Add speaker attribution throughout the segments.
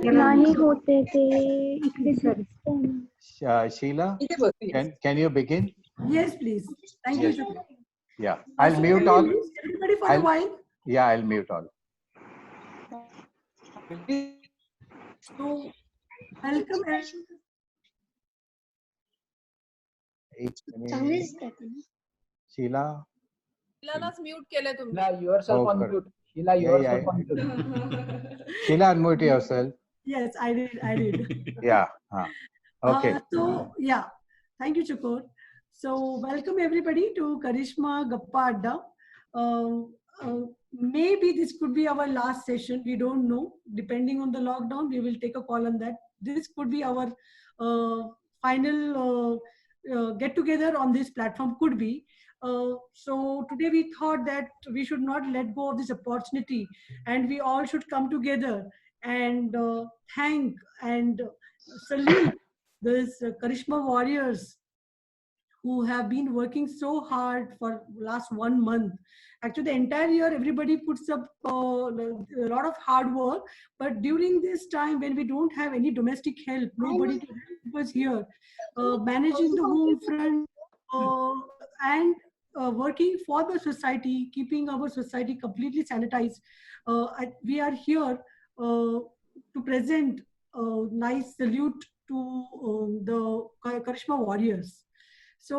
Speaker 1: नाही होते ते इकडे दिसतंय.
Speaker 2: Sheila, can you begin?
Speaker 3: Yes, please. Thank you,
Speaker 2: Yes.
Speaker 3: Shukla.
Speaker 2: Yeah, I'll
Speaker 3: So
Speaker 2: mute
Speaker 3: can we
Speaker 2: all.
Speaker 3: mute everybody for a while?
Speaker 2: Yeah, I'll mute all.
Speaker 3: So welcome.
Speaker 2: It's Sheila.
Speaker 4: Sheila's mute केलंय तुम्ही.
Speaker 5: Sheila, yourself on mute. Sheila,
Speaker 2: Yeah,
Speaker 5: yourself
Speaker 2: yeah.
Speaker 5: on mute.
Speaker 2: Sheila, unmute yourself.
Speaker 3: Yes, I did.
Speaker 2: Yeah. Okay.
Speaker 3: So yeah, thank you, Chukur. So welcome everybody to Karishma Gappa Adda. Maybe this could be our last session. We don't know. Depending on the lockdown, we will take a call on that. This could be our final get together on this platform. Could be. So today we thought that we should not let go of this opportunity, and we all should come together and thank and salute these Karishma warriors who have been working so hard for last 1 month. Actually, the entire year, everybody puts up a lot of hard work. But during this time, when we don't have any domestic help, nobody to help us here, managing the home front and working for the society, keeping our society completely sanitized. We are here to present a nice salute to the Karishma warriors. So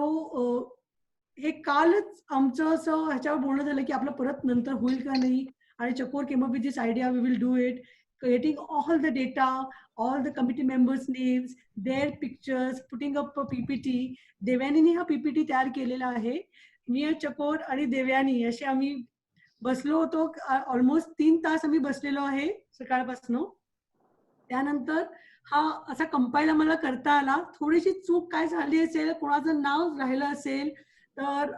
Speaker 3: हे कालच आमचं असं ह्याच्यावर बोलणं झालं की आपलं परत नंतर होईल का नाही आणि Chakor came up with this idea we will do it creating all the data, all the committee members names, their pictures, putting up a PPT. देवयानीने हा PPT तयार केलेला आहे. मी चकोर आणि देवयानी असे आम्ही बसलो होतो. ऑलमोस्ट 3 तास आम्ही बसलेलो आहे सकाळपासून. त्यानंतर हा असा कंपाईल आम्हाला करता आला. थोडीशी चूक काय झाली असेल, कोणाचं नाव राहिलं असेल तर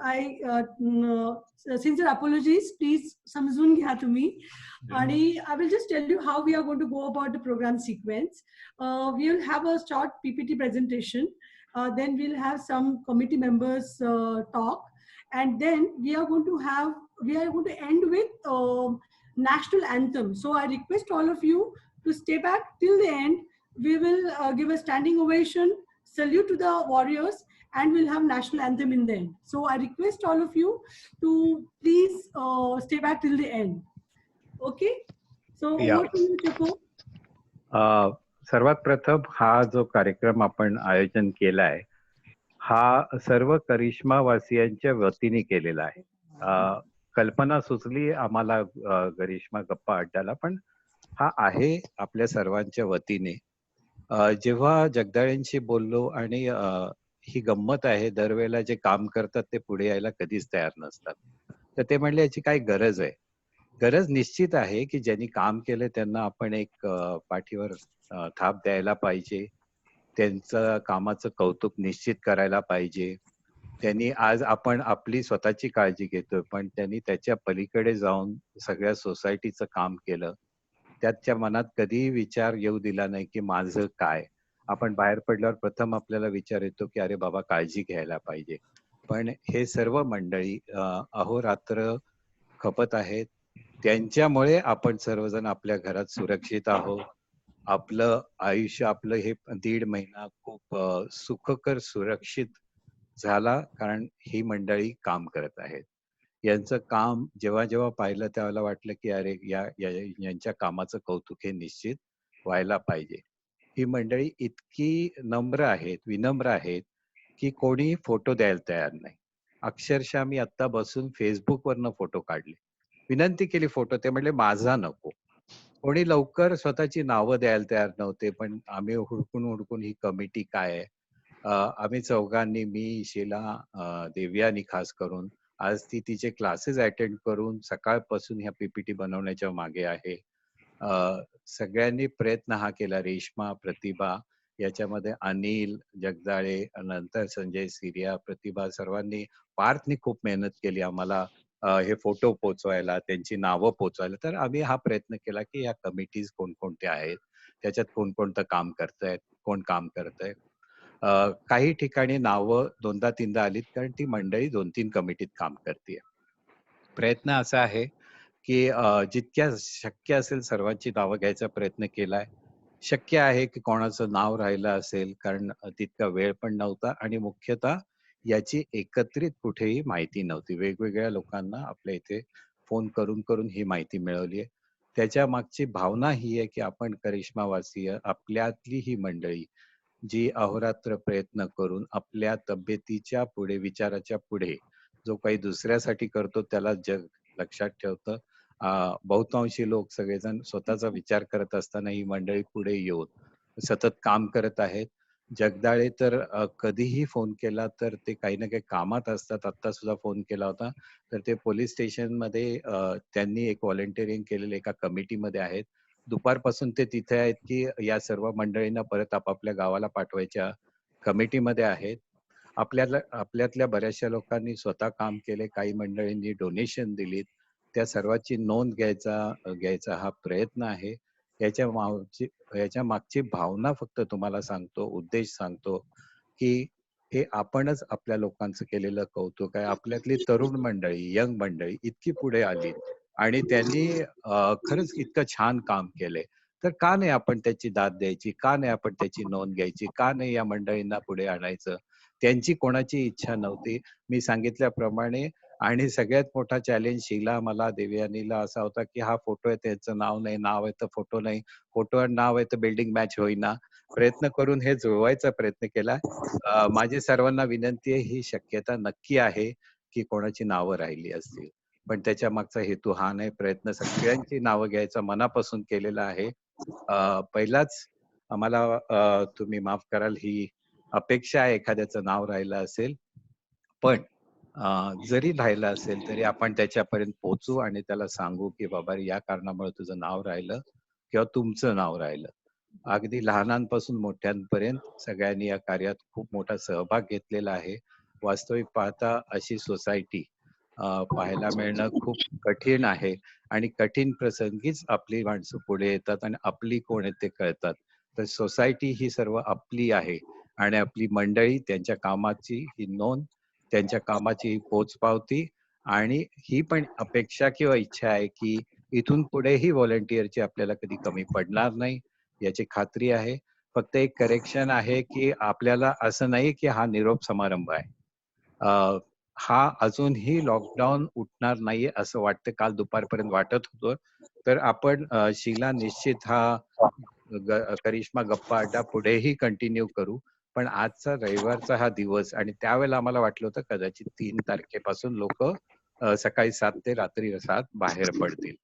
Speaker 3: सिन्सिअर अपॉलॉजीज, प्लीज समजून घ्या तुम्ही. आणि I will just tell you how we are going to go about the program sequence. We will have a short PPT presentation. Then we'll have some committee members talk, and then we are going to end with national anthem. So I request all of you to stay back till the end. We will give a standing ovation, salute to the warriors, and we'll have national anthem in the end. So I request all of you to please stay back till the end. Okay? So over to you, Chako.
Speaker 6: सर्वात प्रथम हा जो कार्यक्रम आपण आयोजन केलाय हा सर्व करिश्मा वासियांच्या वतीने केलेला आहे. कल्पना सुचली आम्हाला करिश्मा गप्पा अड्डाला, पण हा आहे आपल्या सर्वांच्या वतीने. जेव्हा जगदाळेंशी बोललो आणि ही गंमत आहे, दरवेळेला जे काम करतात ते पुढे यायला कधीच तयार नसतात, तर ते म्हणले याची काय गरज आहे. गरज निश्चित आहे की ज्यांनी काम केलं त्यांना आपण एक पाठीवर थाप द्यायला पाहिजे, त्यांचं कामाचं कौतुक निश्चित करायला पाहिजे. त्यांनी आज आपण आपली स्वतःची काळजी घेतोय, पण त्यांनी त्याच्या पलीकडे जाऊन सगळ्या सोसायटीचं काम केलं. त्याच्या मनात कधीही विचार येऊ दिला नाही की माझं काय. आपण बाहेर पडल्यावर प्रथम आपल्याला विचार येतो की अरे बाबा काळजी घ्यायला पाहिजे. पण हे सर्व मंडळी अहोरात्र खपत आहेत. त्यांच्यामुळे आपण सर्वजण आपल्या घरात सुरक्षित आहोत. आपलं आयुष्य, आपलं हे 1.5 महिना खूप सुखकर सुरक्षित झाला, कारण ही मंडळी काम करत आहेत. यांचं काम जेव्हा जेव्हा पाहिलं त्यावेळेला वाटलं की अरे यांच्या कामाचं कौतुक हे निश्चित व्हायला पाहिजे. ही मंडळी इतकी नम्र आहेत, विनम्र आहेत की कोणी फोटो द्यायला तयार नाही. अक्षरशः मी आता बसून फेसबुकवरनं फोटो काढले, विनंती केली फोटो, ते म्हणले माझा नको. कोणी लवकर स्वतःची नावं द्यायला तयार नव्हते. पण आम्ही हुडकून ही कमिटी काय आहे, आम्ही चौघांनी, मी, शीला, देवयानी खास करून, आज ती तिचे क्लासेस अटेंड करून सकाळपासून ह्या PPT बनवण्याच्या मागे आहे. सगळ्यांनी प्रयत्न हा केला. रेश्मा, प्रतिभा, याच्यामध्ये अनिल जगदाळे, नंतर संजय सिरिया, प्रतिभा, सर्वांनी, पार्थनी खूप मेहनत केली आम्हाला हे फोटो पोचवायला, त्यांची नावं पोचवायला. तर आम्ही हा प्रयत्न केला की या कमिटीज कोणकोणत्या आहेत, त्याच्यात कोणकोणतं काम करतायत, कोण काम करतंय. काही ठिकाणी नावं 2दा-3दा आलीत, कारण ती मंडळी 2-3 कमिटीत काम करते. प्रयत्न असा आहे की जितक्या शक्य असेल सर्वांची नावं घ्यायचा प्रयत्न केलाय. शक्य आहे की कोणाचं नाव राहिलं असेल, कारण तितका वेळ पण नव्हता आणि मुख्यतः याची एकत्रित कुठेही माहिती नव्हती. वेगवेगळ्या लोकांना आपल्या इथे फोन करून करून ही माहिती मिळवली आहे. त्याच्या मागची भावना ही आहे की आपण करिश्मावासीय आपल्यातली ही मंडळी जी अहोरात्र प्रयत्न करून आपल्या तब्येतीच्या पुढे, विचाराच्या पुढे जो काही दुसऱ्यासाठी करतो त्याला जग लक्षात ठेवतं. बहुतांशी लोक सगळेजण स्वतःचा विचार करत असताना ही मंडळी पुढे येऊन सतत काम करत आहेत. जगदाळे तर कधीही फोन केला तर ते काही ना काही कामात असतात. आता सुद्धा फोन केला होता तर ते पोलीस स्टेशनमध्ये त्यांनी एक व्हॉलंटिअरिंग केलेलं एका कमिटीमध्ये आहेत. दुपारपासून ते तिथे आहेत की या सर्व मंडळींना परत आपापल्या गावाला पाठवायच्या कमिटीमध्ये आहेत. आपल्यातल्या बऱ्याचशा लोकांनी स्वतः काम केले, काही मंडळींनी डोनेशन दिलीत. त्या सर्वाची नोंद घ्यायचा हा प्रयत्न आहे. याच्या मागची भावना फक्त तुम्हाला सांगतो, उद्देश सांगतो की हे आपणच आपल्या लोकांचं केलेलं कौतुक आहे. आपल्यातली तरुण मंडळी, यंग मंडळी इतकी पुढे आली आणि त्यांनी खरंच इतकं छान काम केलंय. तर का नाही आपण त्याची दाद द्यायची? का नाही आपण त्याची नोंद घ्यायची? का नाही या मंडळींना पुढे आणायचं? त्यांची कोणाची इच्छा नव्हती. मी सांगितल्याप्रमाणे आणि सगळ्यात मोठा चॅलेंज शीला, मला, देवयानीला असा होता की हा फोटो आहे त्याचं नाव नाही, नाव आहे तर फोटो नाही, फोटो आणि नाव आहे तर बिल्डिंग मॅच होईना. प्रयत्न करून हे जुळवायचा प्रयत्न केला. माझी सर्वांना विनंती आहे, ही शक्यता नक्की आहे की कोणाची नावं राहिली असतील. पण त्याच्या मागचा हेतू हा नाही. प्रयत्न सगळ्यांची नावं घ्यायचा मनापासून केलेला आहे. पहिलाच आम्हाला तुम्ही माफ कराल, ही अपेक्षा आहे एखाद्याचं नाव राहिलं असेल. पण जरी राहिलं असेल तरी आपण त्याच्यापर्यंत पोहोचू आणि त्याला सांगू की बाबा या कारणामुळे तुझं नाव राहिलं किंवा तुमचं नाव राहिलं. अगदी लहानांपासून मोठ्यांपर्यंत सगळ्यांनी या कार्यात खूप मोठा सहभाग घेतलेला आहे. वास्तविक पाहता अशी सोसायटी पाहायला मिळणं खूप कठीण आहे आणि कठीण प्रसंगीच आपली माणसं पुढे येतात आणि आपली कोण आहे ते कळतात. तर सोसायटी ही सर्व आपली आहे आणि आपली मंडळी, त्यांच्या कामाची ही नोंद, त्यांच्या कामाची ही पोचपावती आणि ही पण अपेक्षा किंवा इच्छा आहे की इथून पुढेही व्हॉलंटिअरची आपल्याला कधी कमी पडणार नाही याची खात्री आहे. फक्त एक करेक्शन आहे की आपल्याला असं नाही की हा निरोप समारंभ आहे. हा अजूनही लॉकडाऊन उठणार नाहीये असं वाटतं. काल दुपारपर्यंत वाटत होतं. तर आपण शीला निश्चित हा करिश्मा गप्पा अड्डा पुढेही कंटिन्यू करू. पण आजचा रविवारचा हा दिवस आणि त्यावेळेला आम्हाला वाटलं होतं कदाचित 3 तारखेपासून लोक सकाळी 7 ते रात्री 7 बाहेर पडतील.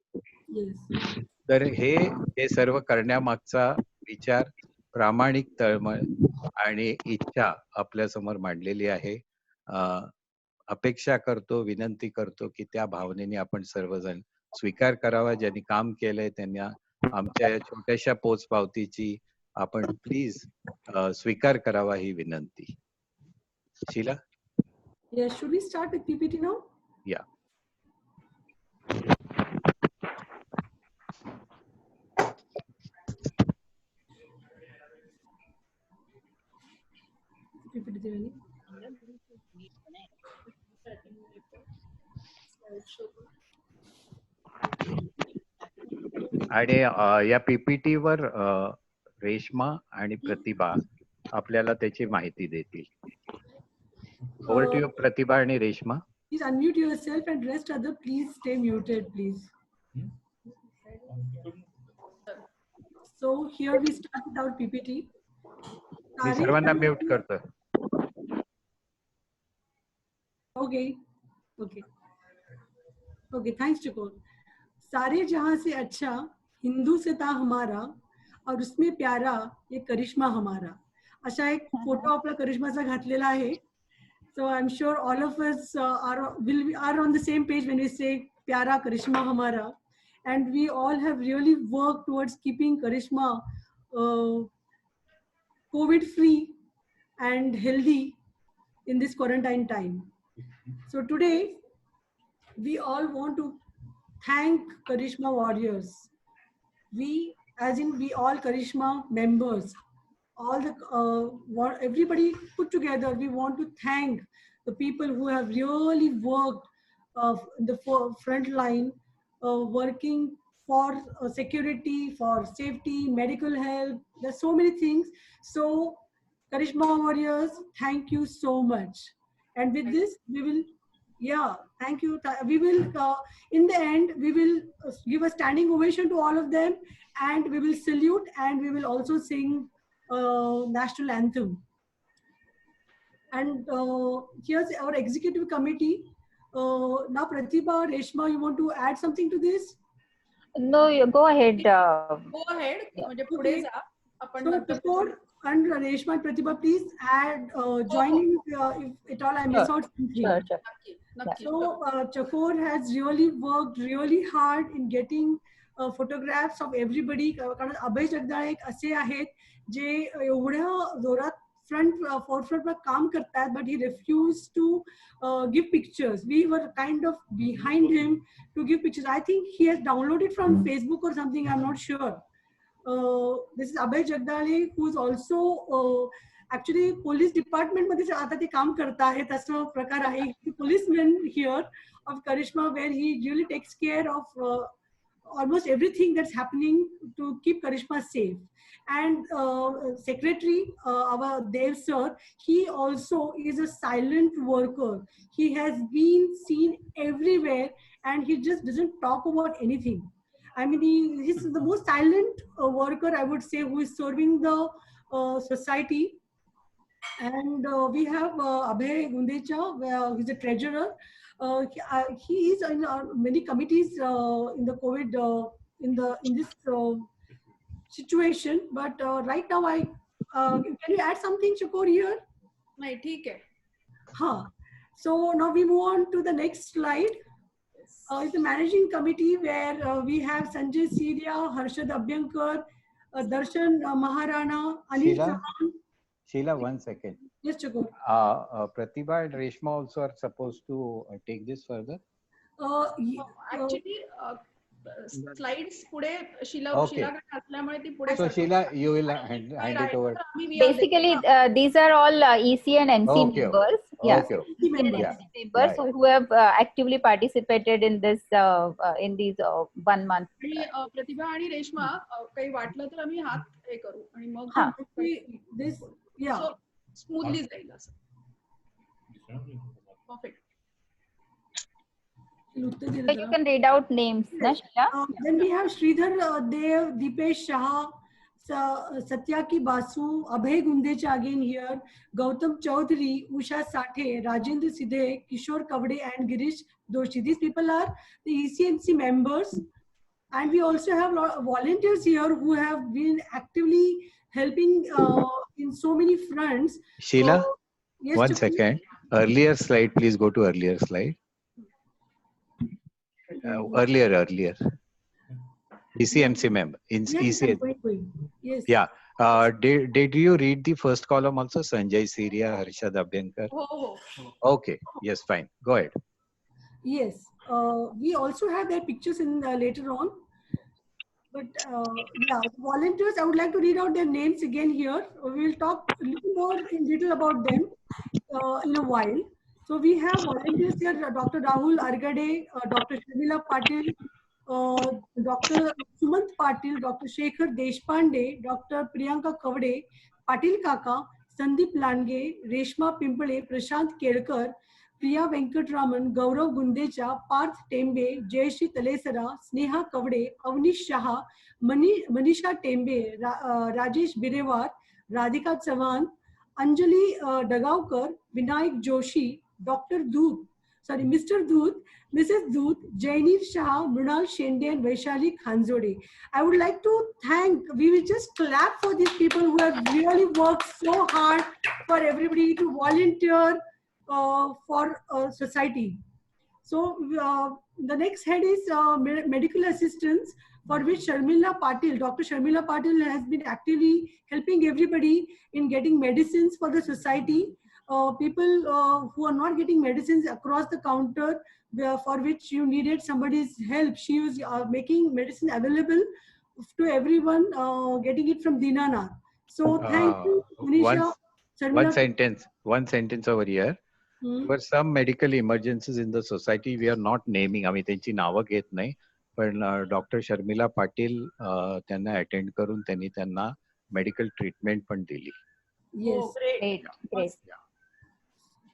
Speaker 6: तर हे सर्व करण्यामागचा विचार, प्रामाणिक तळमळ आणि इच्छा आपल्या समोर मांडलेली आहे. अपेक्षा करतो, विनंती करतो की त्या भावनेने आपण सर्वजण स्वीकार करावा. ज्यांनी काम केलंय त्यांना आमच्या या छोट्याशा पोचपावतीची आपण प्लीज स्वीकार करावा ही विनंती. Sheila?
Speaker 3: Yes, should we start with PPT now?
Speaker 6: Yeah.
Speaker 3: PPT देवानी.
Speaker 6: आणि या पीपीटी वर रेश्मा आणि प्रतिभा आपल्याला त्याची माहिती देतील. ओव्हर टू यू प्रतिभा आणि Reshma.
Speaker 3: Please unmute yourself and rest other please stay muted please. So here we start with our PPT.
Speaker 6: मी सर्वांना म्यूट करतो.
Speaker 3: Okay, thanks Chikor. सारे जहां से अच्छा हिंदू से था हमारा और उसमें प्यारा ये करिश्मा हमारा. अशा एक फोटो आपला करिश्माचा घातलेला आहे. So I'm sure all of us are on the same page when we say प्यारा करिश्मा हमारा, and we all have really worked towards keeping Karishma COVID free and healthy in this quarantine time. So today we all want to thank Karishma warriors. We, as in we all Karishma members, all the everybody put together, we want to thank the people who have really worked in the front line, working for security, for safety, medical help, There's so many things. So Karishma Warriors, thank you so much. And with this, we will, yeah, thank you. We will, in the end, we will give a standing ovation to all of them, and we will salute, and we will also sing national anthem. And here's our executive committee. Now, Pratibha, Reshma, you want to add something to this?
Speaker 1: No, you go ahead.
Speaker 4: Go ahead. म्हणजे पुढे जा. आपण
Speaker 3: So,
Speaker 4: नंतर
Speaker 3: before and Reshma and Pratibha, please add, join in if at all I miss out something.
Speaker 1: Sure, sure.
Speaker 4: नक्की नक्की.
Speaker 3: So, Chakor has really worked really hard in getting photographs of everybody. कारण अभय जगदाळे एक असे आहेत जे एवढ्या जोरात forefront पर काम करतात, but he refused to give pictures. We were kind of behind him to give pictures. I think he has downloaded from Facebook or something. I'm not sure. This is Abhay Jagdale, who is also actually police department मध्ये आता ते काम करता आहे. तसा प्रकार आहे. Policeman here of Karishma, where he really takes care of almost everything that's happening to keep Karishma safe. And secretary, our Dev sir, he also is a silent worker. He has been seen everywhere, and he just doesn't talk about anything. I mean, he's the most silent worker, I would say, who is serving the society. And we have Abhay Gundecha, he's a treasurer. He is in many committees in the COVID, in this situation. But right now, can you add something, Chakor, here?
Speaker 4: नाही ठीक आहे.
Speaker 3: Huh. So now we move on to the next slide. It's the managing committee, where we have Sanjay Siria, Harshad Abhyankar, Darshan Maharana, Anil
Speaker 2: Sheila?
Speaker 3: Chauhan.
Speaker 2: Sheila, 1 second.
Speaker 3: Yes, Chakor.
Speaker 2: Pratibha and Reshma also are supposed to take this further.
Speaker 4: Actually, slides पुढे शिला
Speaker 2: Okay.
Speaker 4: असल्यामुळे ती पुढे
Speaker 2: So Sheila, you will hand it over.
Speaker 1: Basically, these are all EC and MC
Speaker 2: Okay.
Speaker 1: members. Yeah.
Speaker 2: Okay.
Speaker 1: EC and
Speaker 2: Yeah.
Speaker 1: MC members
Speaker 2: Right.
Speaker 1: who have actively participated in this in these 1 month.
Speaker 4: आणि प्रतिभा आणि रेश्मा काही वाटलं तर आम्ही हात हे करू आणि मग
Speaker 1: हा.
Speaker 3: This, yeah.
Speaker 4: स्मूथली जाईल असं. Perfect.
Speaker 1: So you can read out names, na, Sheila?
Speaker 3: Then we have Sridhar Dev, Deepesh Shah, Satyaki Basu, Abhay Gundecha again here, Gautam Chaudhary, Usha Sathe, Rajendra Sidhe, Kishore Kavade, and Girish Doshi. These people are the ECMC members. And we also have a lot of volunteers here who have been actively helping in so many fronts.
Speaker 2: Sheila,
Speaker 3: Yes,
Speaker 2: 1
Speaker 3: Chakor?
Speaker 2: second. Earlier slide, please go to earlier slide. Earlier. ECMC member. In
Speaker 3: Yes,
Speaker 2: ECMC.
Speaker 3: going. Yes.
Speaker 2: Yeah. Did you read the first column also? Sanjay Siria, Harshad Abhyankar.
Speaker 4: हो हो.
Speaker 2: Okay. Yes, fine. Go ahead.
Speaker 3: Yes. We also have their pictures in later on. But yeah, volunteers, I would like to read out their names again here. We will talk a little more in detail about them in a while. So we have volunteers here, Dr. Rahul Argade, Dr. Shamila Patil, Dr. Sumant Patil, Dr. Shekhar Deshpande, Dr. Priyanka Kavade, Patil Kaka, Sandeep Lange, Reshma Pimpale, Prashant Kelkar, Priya Venkatraman, Gaurav Gundecha, Parth Tembe, Jayashri Talesara, Sneha Kavade, Avnish Shah, Manisha Tembe, Rajesh Birewar, Radhika Chavan, Anjali Dagaukar, Vinayak Joshi, Dr. Doot, Mr. Doot, Mrs. Doot, Jainir Shah, Mrunal Shende, and Vaishali Khanzode. I would like to thank, we will just clap for these people who have really worked so hard for everybody to volunteer for society. So the next head is medical assistance, for which Sharmila Patil, Dr. Sharmila Patil has been actively helping everybody in getting medicines for the society. People who are not getting medicines across the counter, for which you needed somebody's help. She was making medicine available to everyone, getting it from Dinanath. So thank you, Manisha.
Speaker 2: One sentence over here. For some medical emergencies in the society, we are not naming. आम्ही त्यांची नावं घेत नाही. पण doctor Sharmila Patil त्यांना attend करून त्यांनी त्यांना
Speaker 6: मेडिकल ट्रीटमेंट पण दिली.
Speaker 3: Yes.
Speaker 1: Great, great.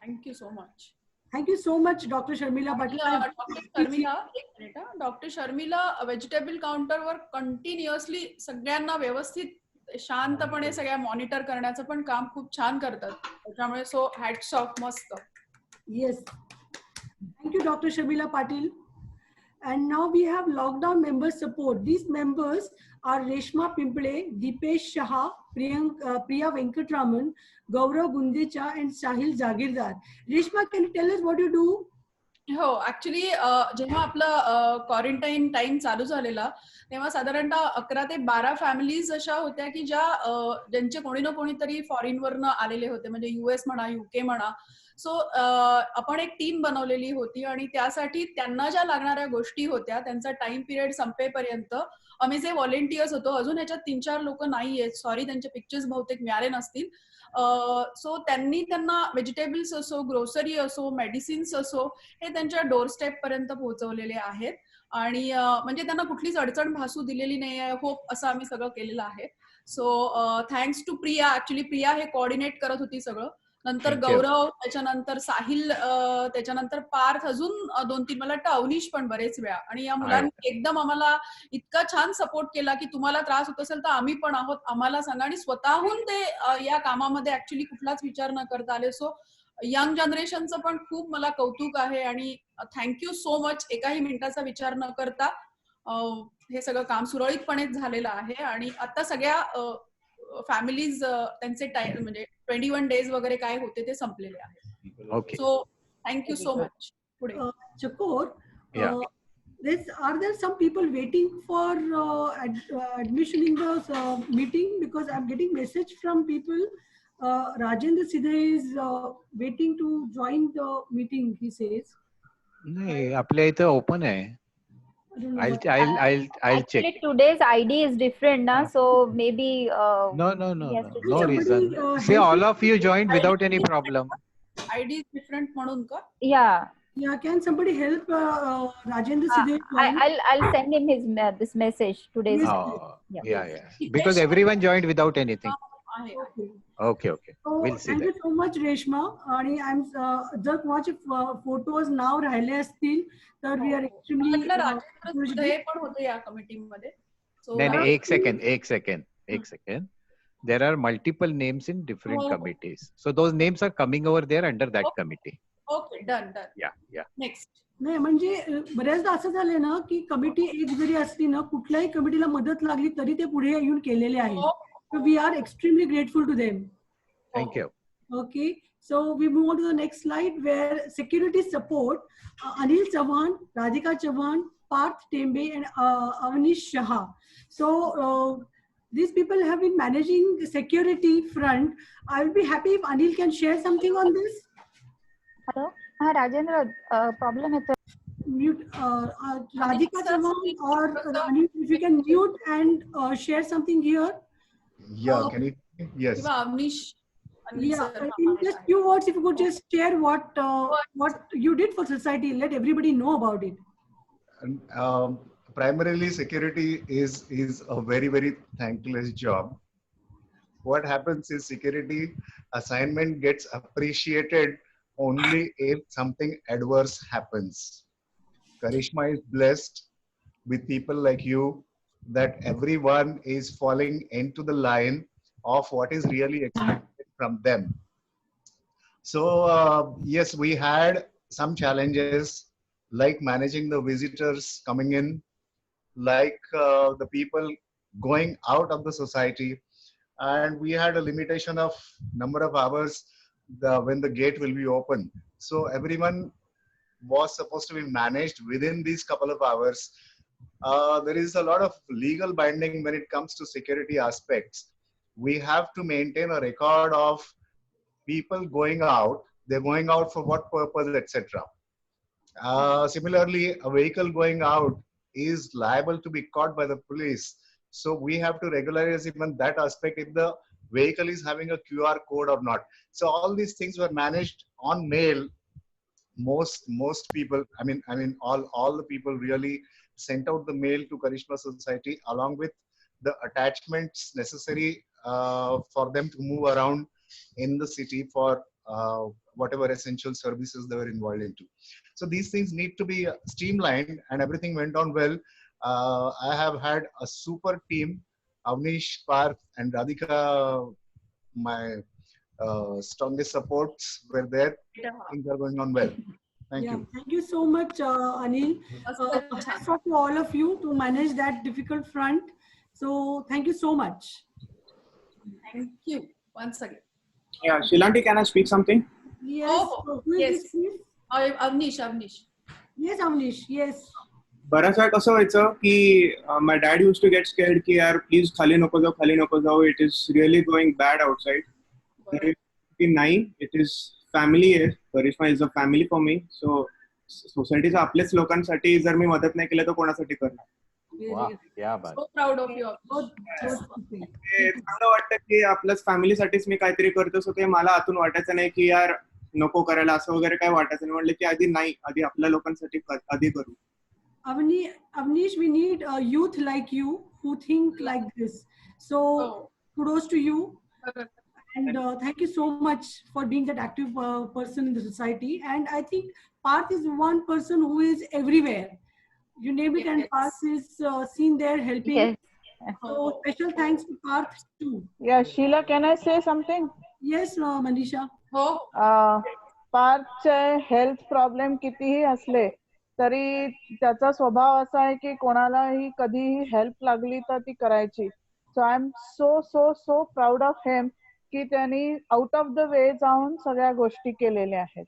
Speaker 4: Thank you so much.
Speaker 3: Thank you so much, Dr. Sharmila Patil.
Speaker 4: Doctor Sharmila एक मिनिट डॉक्टर शर्मिला व्हेजिटेबल काउंटरवर कंटिन्युअसली सगळ्यांना व्यवस्थित शांतपणे सगळ्या मॉनिटर करण्याचं पण काम खूप छान करतात. त्याच्यामुळे सो हॅट्स ऑफ मस्त.
Speaker 3: Yes. Thank you, Dr. Sharmila Patil. And now we have lockdown member support. These members are Reshma Pimple, Deepesh Shah, Priya Venkatraman, Gaurav Gundecha, and Sahil Jagirdar. Reshma, can you tell us what you do?
Speaker 4: हो actually जेव्हा आपलं quarantine time चालू झालेला तेव्हा साधारणतः 11 ते 12 families अशा होत्या की ज्यांचे कोणी ना कोणीतरी फॉरेनवरनं आलेले होते, म्हणजे US म्हणा, UK म्हणा. सो आपण एक टीम बनवलेली होती आणि त्यासाठी त्यांना ज्या लागणाऱ्या गोष्टी होत्या त्यांचा टाइम पिरियड संपेपर्यंत आम्ही जे व्हॉलेंटियर्स होतो, अजून ह्याच्यात 3-4 लोक नाही आहेत, सॉरी त्यांचे पिक्चर्स बहुतेक मिळाले नसतील. सो त्यांना व्हेजिटेबल्स असो, ग्रोसरी असो, मेडिसिन्स असो, हे त्यांच्या डोरस्टेप पर्यंत पोहोचवलेले आहेत. आणि म्हणजे त्यांना कुठलीच अडचण भासू दिलेली नाही आहे. होप असं आम्ही सगळं केलेलं आहे. So thanks to Priya. Actually Priya हे कोऑर्डिनेट करत होती सगळं. नंतर गौरव, त्याच्यानंतर साहिल, त्याच्यानंतर पार्थ, अजून 2-3 मला वाटतं अवनीश पण बरेच वेळा. आणि या मुलांनी एकदम आम्हाला इतका छान सपोर्ट केला की तुम्हाला त्रास होत असेल तर आम्ही पण आहोत, आम्हाला सांगा. आणि स्वतःहून ते या कामामध्ये ऍक्च्युली कुठलाच विचार न करता आले. सो यंग जनरेशनचं पण खूप मला कौतुक आहे आणि थँक्यू सो मच. एकाही मिनिटाचा विचार न करता हे सगळं काम सुरळीतपणे झालेलं आहे. आणि आता सगळ्या फॅमिलीज त्यांचे टाइम म्हणजे 21 डेज वगैरे काय होते ते संपलेले आहेत.
Speaker 6: Okay.
Speaker 4: So thank you so much. पुढे
Speaker 3: Chakor, are there some people waiting for admission in the meeting? Because I'm getting message from people. Rajendra Sidhe is waiting to join the meeting, he says.
Speaker 2: नाही, आपल्या इथे open आहे. I'll check.
Speaker 1: Actually, today's ID is different, na? So maybe.
Speaker 2: No reason. See, all of you joined without any problem.
Speaker 4: ID is different म्हणून का?
Speaker 1: Yeah.
Speaker 3: Yeah, can somebody help Rajendra Sidhe?
Speaker 1: I'll send him this message today's.
Speaker 2: Yeah. Because everyone joined without anything. Okay. We'll see.
Speaker 3: Thank you so much, Reshma. आणि I'm जर कोणाचे photos नाव राहिले असतील तर we are extremely.
Speaker 4: Rajendra पण होते या committee मध्ये.
Speaker 2: नाही, एक second. There are multiple names in different committees. So those names are coming over there under that committee.
Speaker 4: Okay, done.
Speaker 2: Yeah.
Speaker 4: Next.
Speaker 3: नाही म्हणजे बऱ्याचदा असं झालंय ना की कमिटी एक जरी असली ना, कुठल्याही कमिटीला मदत लागली तरी ते पुढे येऊन केलेले आहे. So we are extremely grateful to them.
Speaker 2: Thank you.
Speaker 3: Okay, so we move on to the next slide where security support, Anil Chavan, Radhika Chavan, Parth Tembe and Avnish Shah. So these people have been managing the security front. I will be happy if Anil can share something on this.
Speaker 1: Hello? Rajendra, problem है तो
Speaker 3: Mute Radhika Chavan or Anil, if you can mute and share something here.
Speaker 7: Yeah, can you? Yes.
Speaker 4: Avnish.
Speaker 3: Yeah, in just few words, if you could just share what you did for society, let everybody know about it.
Speaker 7: And, primarily, security is a very, very thankless job. What happens is security assignment gets appreciated only if something adverse happens. Karishma is blessed with people like you, that everyone is falling into the line of what is really expected from them. So yes, we had some challenges like managing the visitors coming in, like the people going out of the society, and we had a limitation of number of hours when the gate will be open. So everyone was supposed to be managed within these couple of hours. There is a lot of legal binding when it comes to security aspects. We have to maintain a record of people going out. They're going out for what purpose, etc. Similarly, a vehicle going out is liable to be caught by the police. So we have to regularize even that aspect if the vehicle is having a QR code or not. So all these things were managed on mail. Most people, I mean, all the people really sent out the mail to Karishma Society along with the attachments necessary for them to move around in the city for whatever essential services they were involved into. So these things need to be streamlined, and everything went on well. I have had a super team. Avnish, Parth, and Radhika, my strongest supports were there. Things are going on well. Thank you.
Speaker 3: Thank you so much, Anil. Hats off to all of you to manage that difficult front. So thank you so much.
Speaker 4: Thank you once again.
Speaker 8: Yeah, Shilanti, can I speak something?
Speaker 3: Yes.
Speaker 4: Oh,
Speaker 3: Who is
Speaker 4: yes.
Speaker 3: this, please?
Speaker 4: Avnish.
Speaker 3: Yes, Avnish. Yes.
Speaker 8: बऱ्याच वेळा कसं व्हायचं की my dad use to get scared की यार please खाली नको जाऊ it is really going bad outside की नाही इट इज फॅमिली आहे Karishma is a family for me so सोसायटीच्या आपल्याच लोकांसाठी जर मी मदत नाही केलं तर कोणासाठी करणार
Speaker 2: वाह, क्या बात.
Speaker 4: So proud of you.
Speaker 8: ते चांगलं वाटतं की आपल्याच फॅमिलीसाठीच मी काहीतरी करतो सो ते मला आतून वाटायचं नाही की यार नको करायला असं वगैरे काय वाटायचं नाही म्हटलं की आधी आपल्या लोकांसाठी आधी करू
Speaker 3: Avnish, we need a youth like you who think like this. So kudos to you. And thank you so much for being that active person in the society. And I think Parth is one person who is everywhere. You name it, and Parth is seen there helping.
Speaker 1: Yes.
Speaker 3: So special thanks to Parth too.
Speaker 9: Yeah, Sheila, can I say something?
Speaker 3: Yes, Manisha.
Speaker 9: पार्थचे health problem कितीही असले तरी त्याचा स्वभाव असा आहे की कोणालाही कधीही हेल्प लागली तर ती करायची. So I am so proud of him की त्यांनी आउट ऑफ द वे जाऊन सगळ्या गोष्टी केलेल्या आहेत.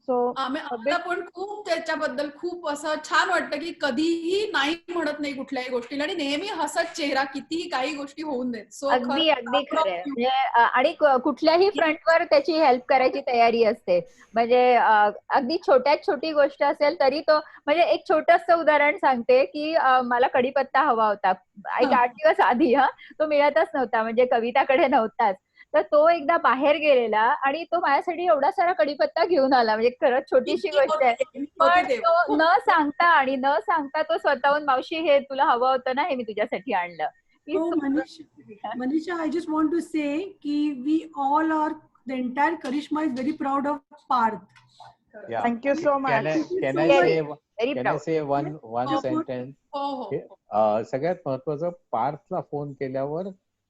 Speaker 9: सो
Speaker 4: आम्हाला पण खूप त्याच्याबद्दल खूप असं छान वाटतं की कधीही नाही म्हणत नाही कुठल्याही गोष्टीला आणि नेहमी हसत चेहरा कितीही काही गोष्टी होऊन देत. सो
Speaker 1: अगदी खरंय. म्हणजे आणि कुठल्याही फ्रंटवर त्याची हेल्प करायची तयारी असते. म्हणजे अगदी छोट्यात छोटी गोष्ट असेल तरी तो म्हणजे एक छोटंसं उदाहरण सांगते की मला कढीपत्ता हवा होता एक 8 दिवस आधी. तो मिळतच नव्हता म्हणजे कविताकडे नव्हताच. तर तो एकदा बाहेर गेलेला आणि तो माझ्यासाठी एवढा सारा कढीपत्ता घेऊन आला. म्हणजे खरंच छोटीशी गोष्ट आहे पण तो न सांगता तो स्वतःहून मावशी हे तुला हवं होतं ना हे मी तुझ्यासाठी आणलं.
Speaker 3: Manisha, I just want to say ki we all are, the entire Karishma is very proud of Parth.
Speaker 2: Yeah.
Speaker 9: Thank you so much.
Speaker 2: Can I say one sentence? सगळ्यात महत्वाचं पार्थला फोन केल्यावर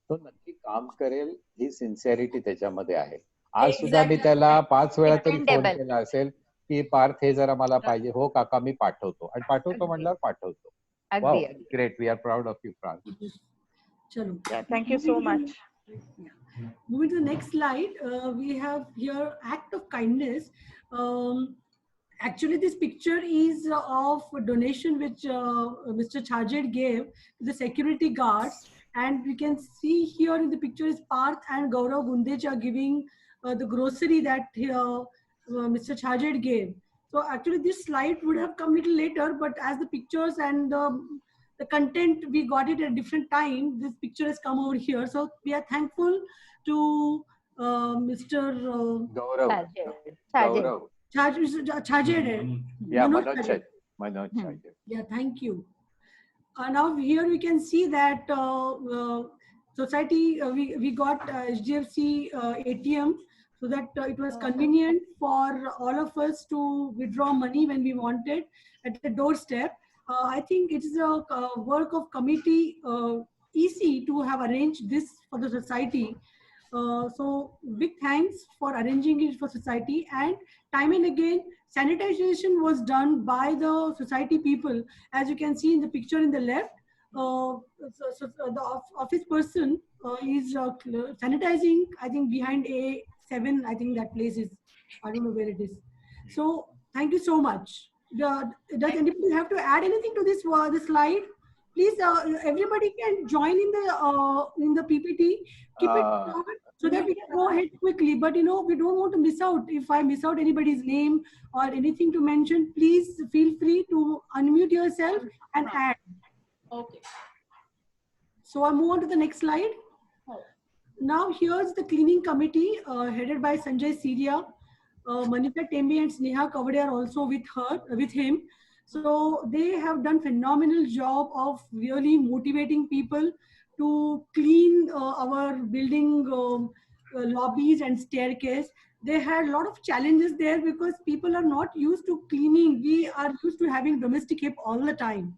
Speaker 2: तो नक्की काम करेल ही सिन्सिअरिटी त्याच्यामध्ये आहे. आज सुद्धा मी त्याला 5 वेळा तरी फोन केला असेल की पार्थ हे जरा मला पाहिजे. हो काका मी पाठवतो आणि पाठवतो म्हणल्यावर पाठवतो. Wow, great. We are proud of you, Parth.
Speaker 3: Chalo.
Speaker 9: Yeah, thank you so much.
Speaker 3: Moving to the next slide, we have here act of kindness. Actually, this picture is of a donation which Mr. Chajed gave to the security guards. And we can see here in the picture is Parth and Gaurav Gundecha giving the grocery that Mr. Chajed gave. So actually this slide would have come a little later, but as the pictures and the content, we got it at a different time. This picture has come over here. So we are thankful to Mr.
Speaker 2: Gaurav.
Speaker 3: Chajed.
Speaker 2: Yeah, Manoj Chajed.
Speaker 3: Yeah, thank you. Now here we can see that society, we got HDFC ATM so that it was convenient for all of us to withdraw money when we wanted at the doorstep. I think it is a work of committee EC to have arranged this for the society. So big thanks for arranging it for society, and time and again sanitization was done by the society people. As you can see in the picture in the left, the office person is sanitizing, I think behind A7, I think that place is, I don't know where it is. So thank you so much. Does anybody have to add anything to this slide? Please, everybody can join in the PPT. Keep it short so that we can go ahead quickly. But you know, we don't want to miss out. If I miss out anybody's name or anything to mention, please feel free to unmute yourself and add.
Speaker 4: Okay.
Speaker 3: So I move on to the next slide. Now here's the cleaning committee headed by Sanjay Siria. Manisha Tembe and Sneha Kavade are also with him. So they have done phenomenal job of really motivating people to clean our building lobbies and staircase. They had a lot of challenges there because people are not used to cleaning. We are used to having domestic help all the time.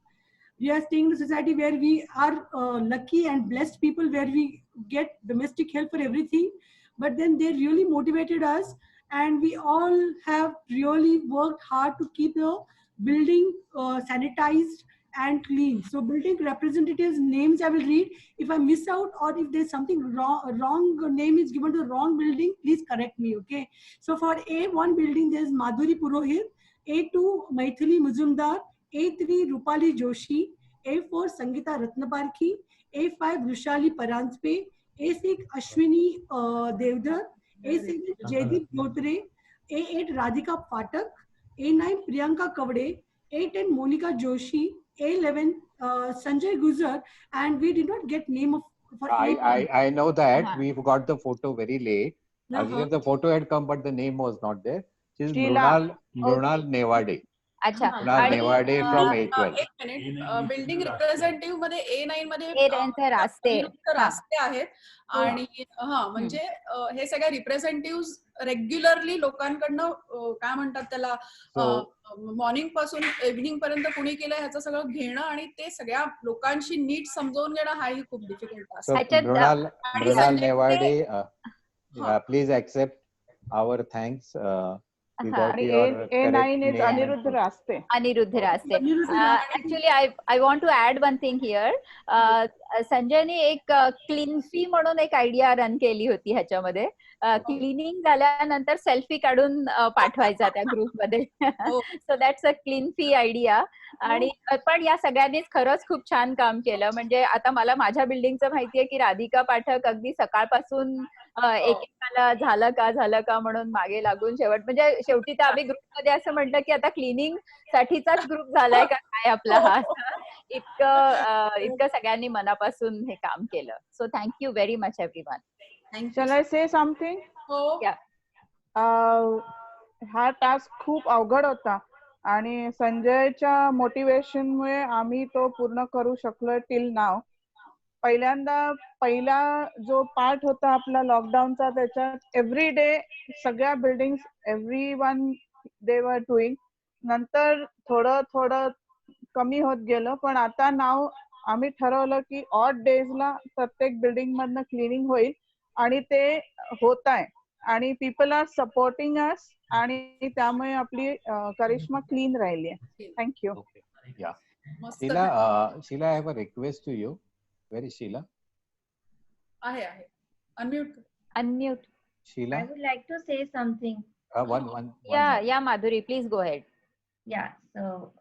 Speaker 3: We are staying in a society where we are lucky and blessed people, where we get domestic help for everything. But then they really motivated us, and we all have really worked hard to keep the building sanitized and clean. So building representatives names I will read. If I miss out or if there's something wrong name is given to the wrong building, please correct me, okay? So for A1 building, there's Madhuri Purohit, A2 Maithili Muzumdar, A3 Rupali Joshi, A4 Sangeeta Ratnaparki, A5 Rushali Paranspe, A6 Ashwini Devdar, A7 Jaideep Dhotre, A8 Radhika Patak, A9 Priyanka Kavade, A10 Monica Joshi, A11 Sanjay Guzar, and we did not get name of. For
Speaker 2: I know that. We've got the photo very late. Earlier the photo had come, but the name was not there. She's Mrunal Nevade.
Speaker 1: अच्छा.
Speaker 2: नेवाडे from A12.
Speaker 4: एक minute, building representative मध्ये A9 मध्ये रास्ते आहेत आणि म्हणजे हे सगळ्या representative regularly लोकांकडनं काय म्हणतात त्याला मॉर्निंग पासून इव्हनिंग पर्यंत कुणी केलं ह्याचं सगळं घेणं आणि ते सगळ्या लोकांशी नीट समजावून घेणं हाही खूप डिफिकल्ट असतं.
Speaker 2: Mrinal Nevade, please accept our thanks.
Speaker 9: A9 is Aniruddha Raste.
Speaker 1: Aniruddha Raste. Actually, I want to add one thing here. संजयने एक क्लीन फी म्हणून एक आयडिया रन केली होती ह्याच्यामध्ये. क्लिनिंग झाल्यानंतर सेल्फी काढून पाठवायचा त्या ग्रुपमध्ये. So that's a clean fee idea. आणि पण या सगळ्यांनीच खरंच खूप छान काम केलं. म्हणजे आता मला माझ्या बिल्डिंगचं माहितीये की राधिका पाठक अगदी सकाळपासून एकेकाला झालं का म्हणून मागे लागून म्हणजे शेवटी तर आम्ही ग्रुपमध्ये असं म्हटलं की आता क्लिनिंग साठीचाच ग्रुप झालाय का काय आपला हा. इतकं सगळ्यांनी मनापासून हे काम केलं. So thank you very much everyone.
Speaker 9: Shall I say something? हा टास्क खूप अवघड होता आणि संजयच्या मोटिवेशन मुळे आम्ही तो पूर्ण करू शकलो टिल नाव. पहिला जो पार्ट होता आपला लॉकडाऊनचा, त्याच्यात एव्हरी डे सगळ्या बिल्डिंग एव्हरीवन दे वर डुईंग. नंतर थोडं कमी होत गेलं, पण आता नाव आम्ही ठरवलं की ऑड डेजला प्रत्येक बिल्डिंग मधनं क्लिनिंग होईल आणि ते होत आहे आणि पीपल आर सपोर्टिंग अस आणि त्यामुळे आपली करिश्मा क्लीन राहिली आहे. Thank you.
Speaker 2: Sheila, I have a request to you. Where is Sheila?
Speaker 1: Unmute.
Speaker 2: Sheila?
Speaker 10: I would like to say something.
Speaker 2: One.
Speaker 1: Yeah, Madhuri, please go ahead.
Speaker 10: Yeah, so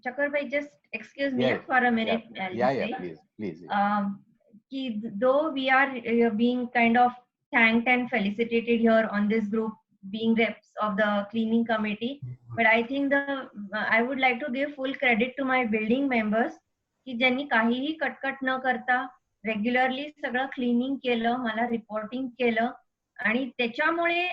Speaker 10: Chakar bhai, just excuse me for a minute.
Speaker 2: Yeah, please.
Speaker 10: Though we are being kind of thanked and felicitated here on this group, being reps of the cleaning committee, but I think I would like to give full credit to my building members. की ज्यांनी काहीही कटकट न करता regularly सगळं cleaning केलं, मला reporting केलं आणि त्याच्यामुळे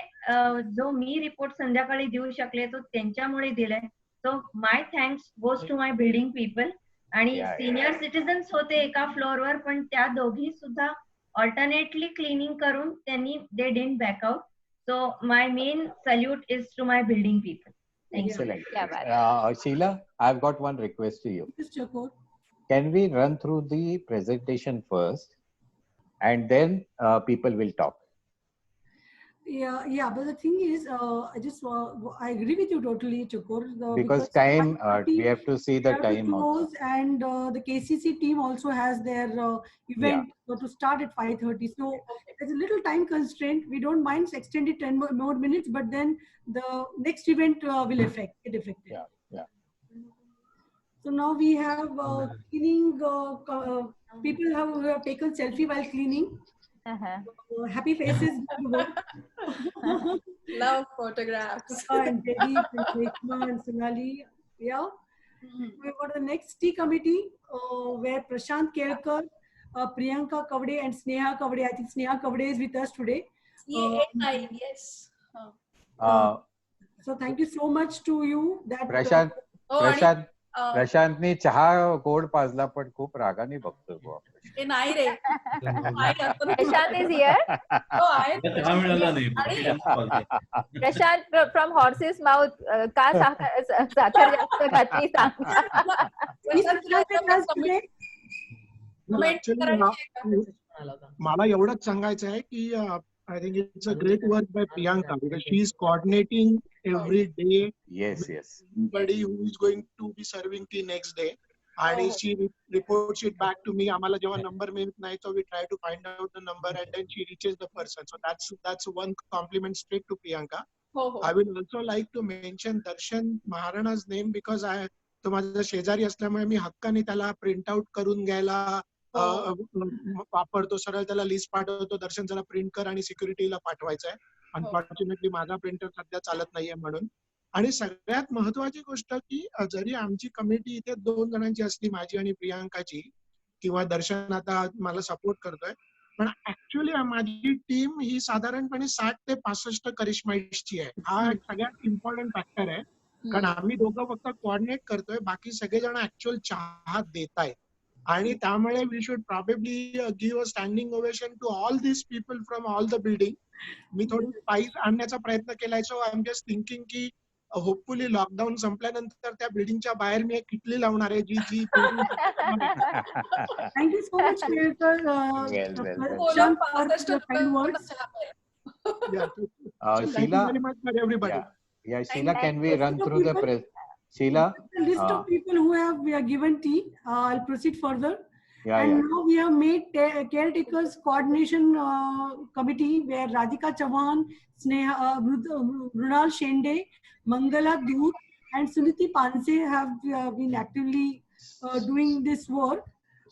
Speaker 10: जो मी रिपोर्ट संध्याकाळी देऊ शकले तो त्यांच्यामुळे दिलाय. So my thanks goes to my building people. आणि सिनियर सिटीजन्स होते एका फ्लोअरवर, पण त्या दोघी सुद्धा ऑल्टरनेटली क्लिनिंग करून त्यांनी they didn't back out. So my main salute is to my building people.
Speaker 2: Excellent. Sheila, I've got one request to you. Can we run through the presentation first and then people will talk?
Speaker 3: Yeah, but the thing is, I agree with you totally, Chakur.
Speaker 2: Because time, we have to see the time also.
Speaker 3: And the KCC team also has their event to start at 5:30. So there's a little time constraint. We don't mind extended 10 more minutes, but then the next event will affect it.
Speaker 2: Yeah.
Speaker 3: So now we have cleaning. People have taken selfie while cleaning. Happy faces.
Speaker 4: Love photographs.
Speaker 3: And Devi, and Sonali. Yeah. We've got the next tea committee where Prashant Kelkar, Priyanka Kavade and Sneha Kavade. I think Sneha Kavade is with us today.
Speaker 4: Yes.
Speaker 3: So thank you so much to you.
Speaker 2: Prashant. प्रशांतनी चहा गोड पाजला पण खूप रागाने बघतोय बुवा.
Speaker 4: ते नाही रे.
Speaker 1: Prashant is here. Prashant from horse's mouth का साखर जास्त घातली सांग.
Speaker 11: मला एवढंच सांगायचं आहे की I think it's a great work by Priyanka because she is coordinating every day.
Speaker 2: Yes.
Speaker 11: Somebody who is going to be serving tea next day. And she reports it back to me. आम्हाला जेव्हा number मिळत नाही, so we try to find out the number and then she reaches the person. So that's one compliment straight to Priyanka. I will also like to mention Darshan Maharana's name because तो माझा शेजारी असल्यामुळे मी हक्काने त्याला print out करून घ्यायला वापरतो. सरळ त्याला लिस्ट पाठवतो, दर्शन जरा प्रिंट कर आणि सिक्युरिटीला पाठवायचं आहे. अनफॉर्च्युनेटली माझा प्रिंटर सध्या चालत नाहीये म्हणून. आणि सगळ्यात महत्वाची गोष्ट की जरी आमची कमिटी इथे 2 जणांची असली, माझी आणि प्रियांकाची, किंवा दर्शन आता मला सपोर्ट करतोय, पण ऍक्च्युअली माझी टीम ही साधारणपणे 60 ते 65 करिश्माइट्सची आहे. हा सगळ्यात इम्पॉर्टंट फॅक्टर आहे, कारण आम्ही दोघं फक्त कोऑर्डिनेट करतोय, बाकी सगळेजण ऍक्च्युअल चहा देत आहेत. आणि त्यामुळे we should probably give a standing ovation to all this people from all the building. मी थोडी स्पाइस आणण्याचा प्रयत्न केलाय. So I am just thinking की होपफुली लॉकडाऊन संपल्यानंतर त्या बिल्डिंगच्या बाहेर मी एक किटली लावणार आहे जी
Speaker 3: thank you so much
Speaker 2: Sheila, can we run through the press? Sheila,
Speaker 3: the list of people who we are given tea. I'll proceed further. Now we have made caretakers coordination committee where Radhika Chavan, Sneha, Runal Shende, Mangala Dhoot and Suniti Panse have been actively doing this work.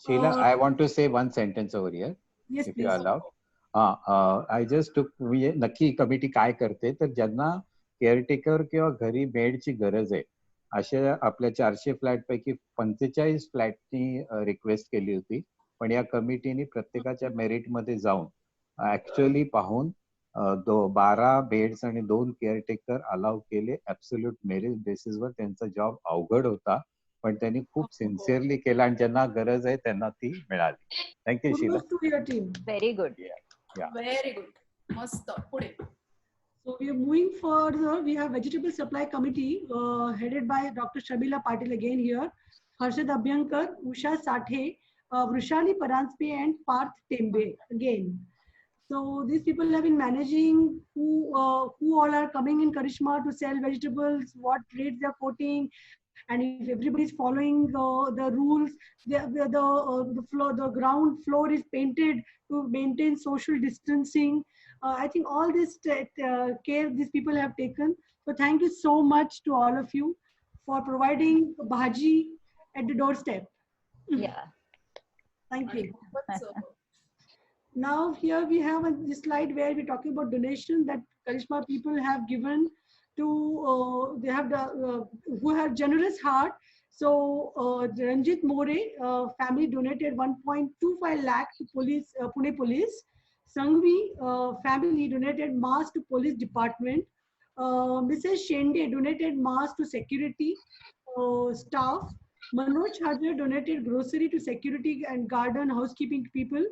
Speaker 2: Sheila, I want to say one sentence over here.
Speaker 3: Yes,
Speaker 2: if you allow. I just took नक्की committee काय करते, तर ज्यांना caretaker किंवा घरी बेडची गरज आहे अशा आपल्या 400 फ्लॅट पैकी 45 फ्लॅटनी रिक्वेस्ट केली होती. पण या कमिटीने प्रत्येकाच्या मेरिट मध्ये जाऊन ऍक्च्युअली पाहून 12 बेड्स आणि 2 केअरटेकर अलाउ केले. ऍब्सोल्यूट मेरिट बेसिसवर. त्यांचा जॉब अवघड होता, पण त्यांनी खूप सिन्सिअरली केला आणि ज्यांना गरज आहे त्यांना ती मिळाली. Thank you Sheila.
Speaker 1: Very good.
Speaker 4: Very good. मस्त. पुढे.
Speaker 3: So we are moving further. We have vegetable supply committee headed by Dr. Shabila Patil again here, Harshad Abhyankar, Usha Sathe, Vrushali Paranspe and Parth Tembe again. So these people have been managing who all are coming in Karishma to sell vegetables, what rates they are quoting, and if everybody is following the rules, the ground floor is painted to maintain social distancing. I think all this care these people have taken. So thank you so much to all of you for providing bhaji at the doorstep.
Speaker 1: Yeah.
Speaker 3: Thank you. Now here we have this slide where we're talking about donation that Karishma people have given to they have who have generous heart. So Ranjit More family donated 1.25 lakh to police, Pune police. Sangvi family donated mask to police department. Mrs. Shende donated mask to security staff. Manoj Hajar donated grocery to security and garden housekeeping people.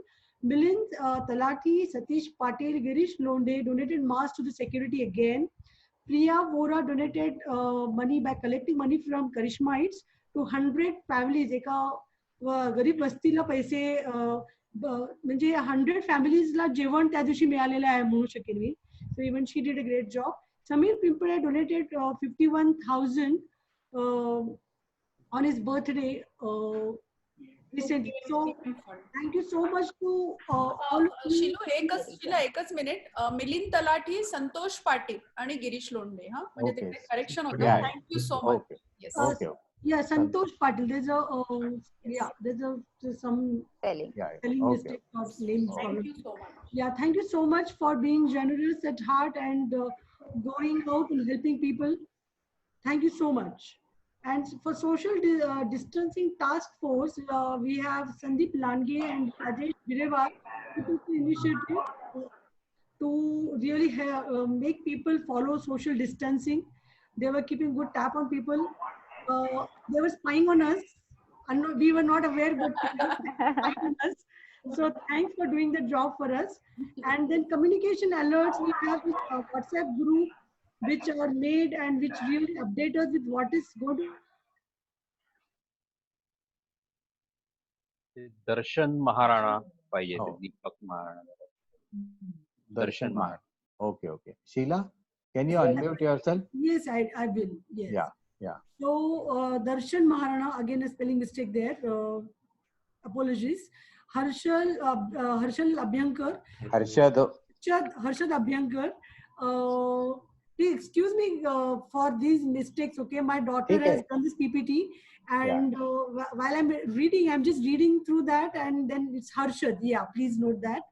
Speaker 3: Milind Talati, Satish Patel, Girish Londe donated mask to the security again. Priya Vora donated money by collecting money from Karishmaites to 100 families. Eka गरीब वस्तीला पैसे म्हणजे 100 फॅमिलीजला जेवण त्या दिवशी मिळालेलं आहे म्हणू शकेन मी. So even she did a great job. Sameer Pimple donated 51,000 on his birthday recently. So thank you so much to all of you.
Speaker 4: शिला एकच मिनिट. मिलिंद तलाठी, संतोष पाटील आणि गिरीश लोंढे. हा म्हणजे तिकडे करेक्शन होतं. Thank you so much. Yes.
Speaker 3: Yeah, Santosh Patil. There's some spelling mistake of names.
Speaker 4: Thank you so much.
Speaker 3: Yeah, thank you so much for being generous at heart and going out and helping people. Thank you so much. And for social distancing task force, we have Sandeep Lange and Rajesh Birewal who took the initiative to really make people follow social distancing. They were keeping good tap on people. they were spying on us. And we were not aware, but they were spying on us. So thanks for doing the job for us. And then communication alerts, we have this WhatsApp group which are made and which really update us with what is going to.
Speaker 6: दर्शन महाराणा पाहिजे, दीपक Maharana.
Speaker 2: Darshan Mahar. Okay, okay. Sheila, can you unmute yourself?
Speaker 3: Yes, I will. Yes.
Speaker 2: Yeah, yeah.
Speaker 3: So Darshan Maharana, again a spelling mistake there. Apologies. Harshal Abhyankar. Harshad Abhyankar. Please excuse me for these mistakes. Okay, my daughter has done this PPT, and while I'm reading, I'm just reading through that, and then it's Harshad. Yeah, please note that.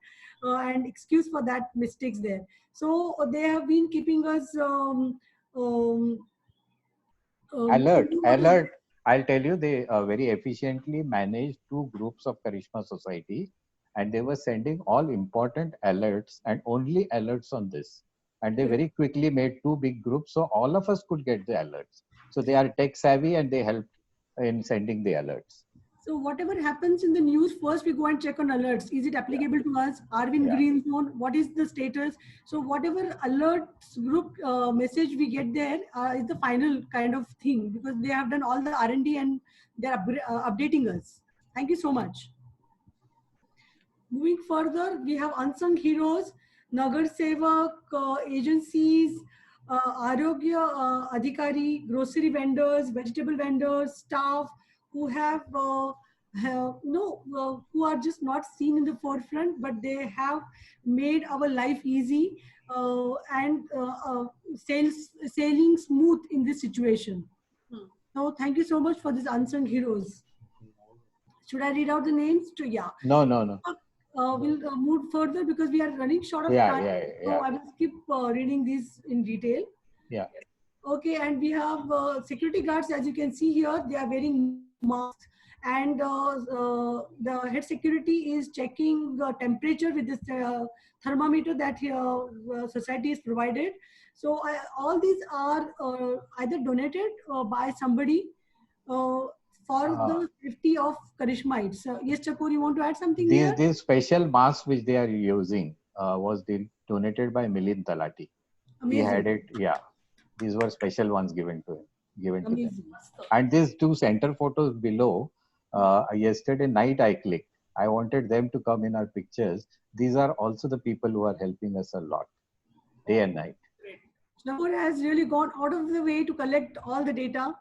Speaker 3: And excuse for that mistakes there. So they have been keeping us
Speaker 2: alert. I'll tell you, they very efficiently managed 2 groups of Karishma Society, and they were sending all important alerts and only alerts on this. And they very quickly made 2 big groups, so all of us could get the alerts. So they are tech savvy and they help in sending the alerts.
Speaker 3: So whatever happens in the news, first we go and check on alerts. Is it applicable to us? Are we in green zone? What is the status? So whatever alerts group message we get there is the final kind of thing, because they have done all the R&D and they're updating us. Thank you so much. Moving further, we have unsung heroes, Nagar Sevak, agencies, Arogya Adhikari, grocery vendors, vegetable vendors, staff, who have who are just not seen in the forefront, but they have made our life easy and sailing smooth in this situation. So thank you so much for these unsung heroes. Should I read out the names?
Speaker 2: No.
Speaker 3: We'll move further because we are running short of time. So I will skip reading these in detail.
Speaker 2: Yeah.
Speaker 3: Okay, and we have security guards, as you can see here. They are wearing masks, and the head security is checking the temperature with this thermometer that society is provided. So all these are either donated by somebody for the safety of Karishmites. Yes, Chakur, you want to add something here?
Speaker 2: These special masks which they are using was donated by Milind Talati. Amazing. He had it, These were special ones given to them. And these 2 center photos below, yesterday night I clicked. I wanted them to come in our pictures. These are also the people who are helping us a lot, day and night.
Speaker 3: Chakur has really gone out of the way to collect all the data.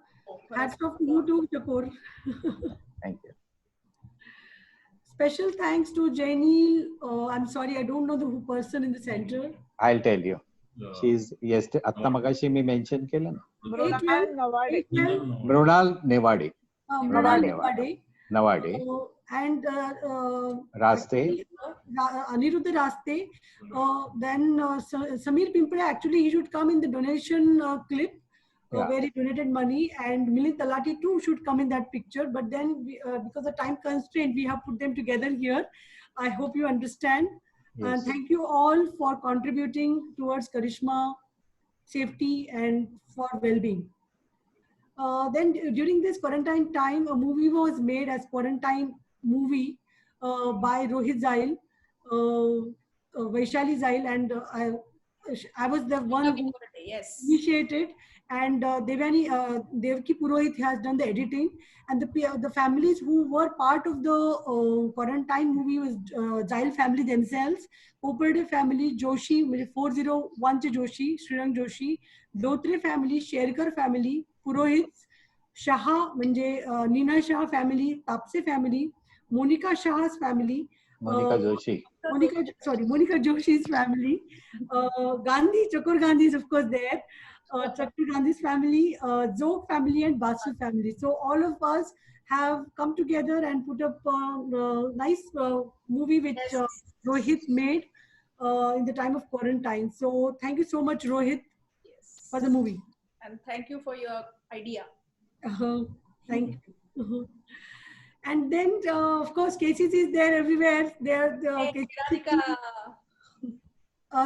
Speaker 3: Hats off to you too, Chakur.
Speaker 2: Thank you.
Speaker 3: Special thanks to Jainil. I'm sorry, I don't know the person in the center.
Speaker 2: I'll tell you. She's yesterday. Atta magashi me mention keलं na. Mrunal Nevade. Nevade.
Speaker 3: And
Speaker 2: Raste.
Speaker 3: Aniruddha Raste. Then Samir Pimpre, actually he should come in the donation clip where he donated money, and Milind Talati too should come in that picture. But then because of time constraint, we have put them together here. I hope you understand. Yes. And thank you all for contributing towards Karishma safety and for well-being. Then during this quarantine time, a movie was made as quarantine movie by Rohit Zail, Vaishali Zail, and I was the one who initiated, and Devki Purohit has done the editing, and the families who were part of the quarantine movie was Zail family themselves, Koperde family, Joshi, 401 Joshi, Srirang Joshi, Dotre family, Sherkar family, Purohits, Shah, Nina Shah family, Tapse family, Monica Shah's family,
Speaker 2: Monica
Speaker 3: Joshi's family, Gandhi, Chakur Gandhi is of course there, Chakur Gandhi's family, Zog family and Basu family. So all of us have come together and put up a nice movie which Rohit made in the time of quarantine. So thank you so much, Rohit, for the movie.
Speaker 4: And thank you for your idea.
Speaker 3: Thank you. And then, of course, KCC is there everywhere.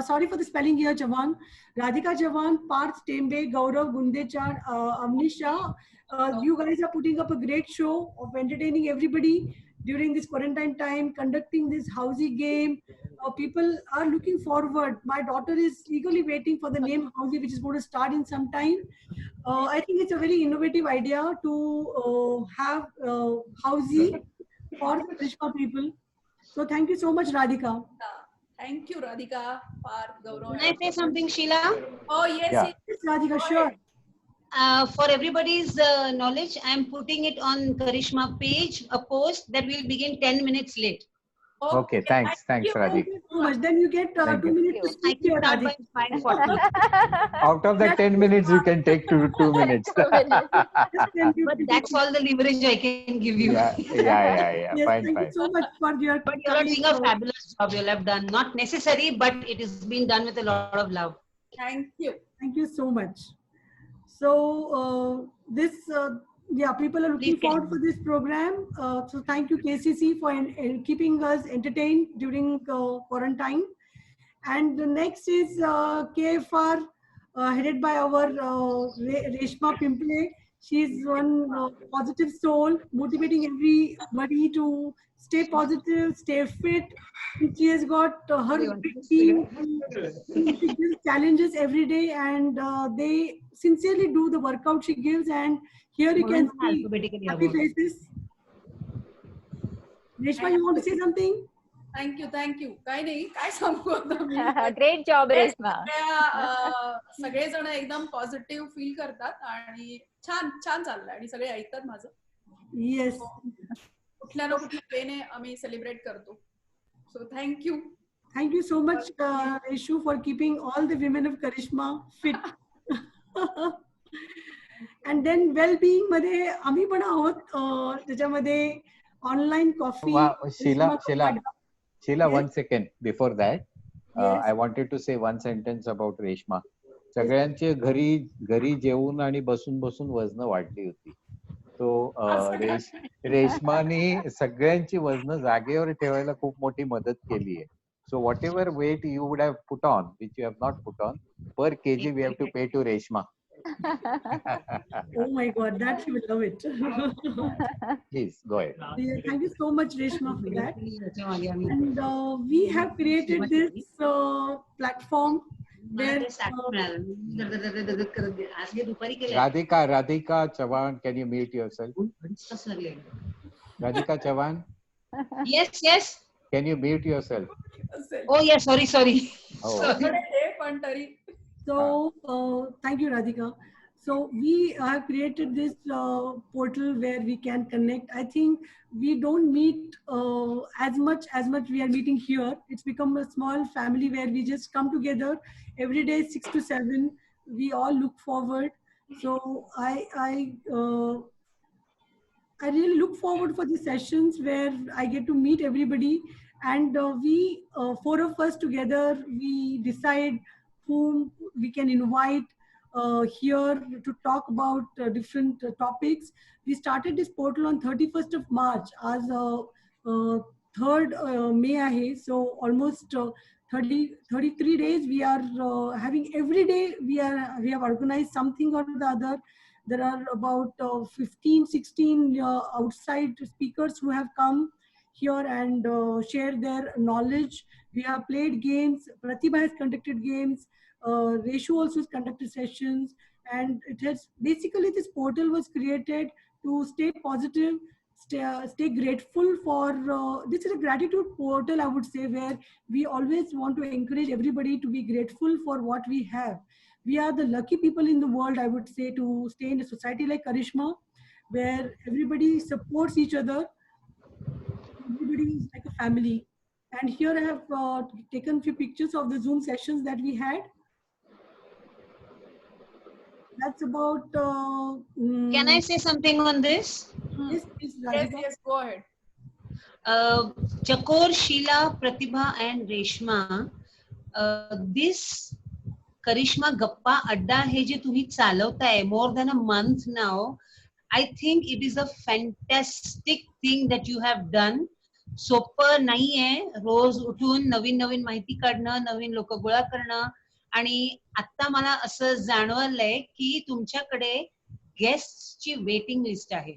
Speaker 3: sorry for the spelling here, Chavan. Radhika Chavan, Parth Tembe, Gaurav Gundechar, Amnish Shah. You guys are putting up a great show of entertaining everybody during this quarantine time, conducting this housey game. People are looking forward. My daughter is eagerly waiting for the name housey, which is going to start in some time. I think it's a very innovative idea to have housey for the Karishma people. So thank you so much, Radhika.
Speaker 4: Thank you, Radhika, Parth, Gaurav.
Speaker 12: Can I say something, Sheila?
Speaker 4: Oh, yes,
Speaker 3: yes, Radhika, sure.
Speaker 12: For everybody's knowledge, I'm putting it on Karishma page, a post that will begin 10 minutes late.
Speaker 2: Okay, thanks, Radhika.
Speaker 3: Thank you so much. Then you get 2 minutes to speak here, Radhika.
Speaker 2: Out of the 10 minutes, you can take 2 minutes.
Speaker 12: But that's all the leverage I can give you.
Speaker 2: Yeah.
Speaker 3: Yes,
Speaker 2: Fine.
Speaker 3: Thank you so much for your.
Speaker 12: But you're doing a fabulous job. You have done, not necessary, but it has been done with a lot of love.
Speaker 4: Thank you.
Speaker 3: Thank you so much. So people are looking forward for this program. So thank you, KCC, for keeping us entertained during quarantine. And the next is KFR, headed by our Reshma Pimple. She's one positive soul, motivating everybody to stay positive, stay fit. She has got her team. She gives challenges every day, and they sincerely do the workout she gives. And here you can see happy faces. Reshma, you want to say something?
Speaker 4: Thank you. काय नाही, काय सांगू आता मी.
Speaker 1: Great job, Reshma.
Speaker 4: सगळेजण एकदम positive feel करतात आणि छान चाललंय आणि सगळे ऐकतात माझं.
Speaker 3: येस.
Speaker 4: कुठल्या ना कुठल्या वेने आम्ही सेलिब्रेट करतो. So thank you.
Speaker 3: Thank you so much, Reshu, for keeping all the women of Karishma fit. And then well-being मध्ये आम्ही पण आहोत. त्याच्यामध्ये online coffee.
Speaker 2: Sheila, 1 second. Before that, I wanted to say one sentence about Reshma. सगळ्यांचे घरी जेवून आणि बसून वजन वाढली होती. तो रेशमाने सगळ्यांची वजन जागेवर ठेवायला खूप मोठी मदत केली आहे. So whatever weight you would have put on, which you have not put on, per kg we have to pay to Reshma.
Speaker 3: Oh my God, that you will love it.
Speaker 2: Please go ahead.
Speaker 3: Thank you so much, Reshma, for that. And we have created this platform where
Speaker 2: Radhika Chavan, can you mute yourself? Radhika Chavan?
Speaker 12: Yes.
Speaker 2: Can you mute yourself?
Speaker 12: Oh yes, sorry.
Speaker 2: Oh.
Speaker 3: So thank you, Radhika. So we have created this portal where we can connect. I think we don't meet as much we are meeting here. It's become a small family where we just come together every day 6 to 7. We all look forward. So I really look forward for the sessions where I get to meet everybody, and we 4 of us together, we decide whom we can invite here to talk about different topics. We started this portal on 31st of March as 3rd May ahe. So almost 33 days we are having every day. We have organized something or the other. There are about 15-16 outside speakers who have come here and share their knowledge. We have played games. Pratibha has conducted games. Reshu also has conducted sessions. And it has basically, this portal was created to stay positive, stay grateful for. This is a gratitude portal, I would say, where we always want to encourage everybody to be grateful for what we have. We are the lucky people in the world, I would say, to stay in a society like Karishma, where everybody supports each other. Everybody is like a family. And here I have taken a few pictures of the Zoom sessions that we had. That's about...
Speaker 12: Can I say something on this?
Speaker 3: Yes, please,
Speaker 4: yes, go ahead.
Speaker 12: Chakor, Sheila, Pratibha and Reshma, this Karishma Gappa Adda hai je tumhi chalota hai more than a month now. I think it is a fantastic thing that you have done. सोपं नाहीये रोज उठून नवीन नवीन माहिती काढणं, नवीन लोक गोळा करणं. आणि आता मला असं जाणवलंय की तुमच्याकडे गेस्टची वेटिंग लिस्ट आहे.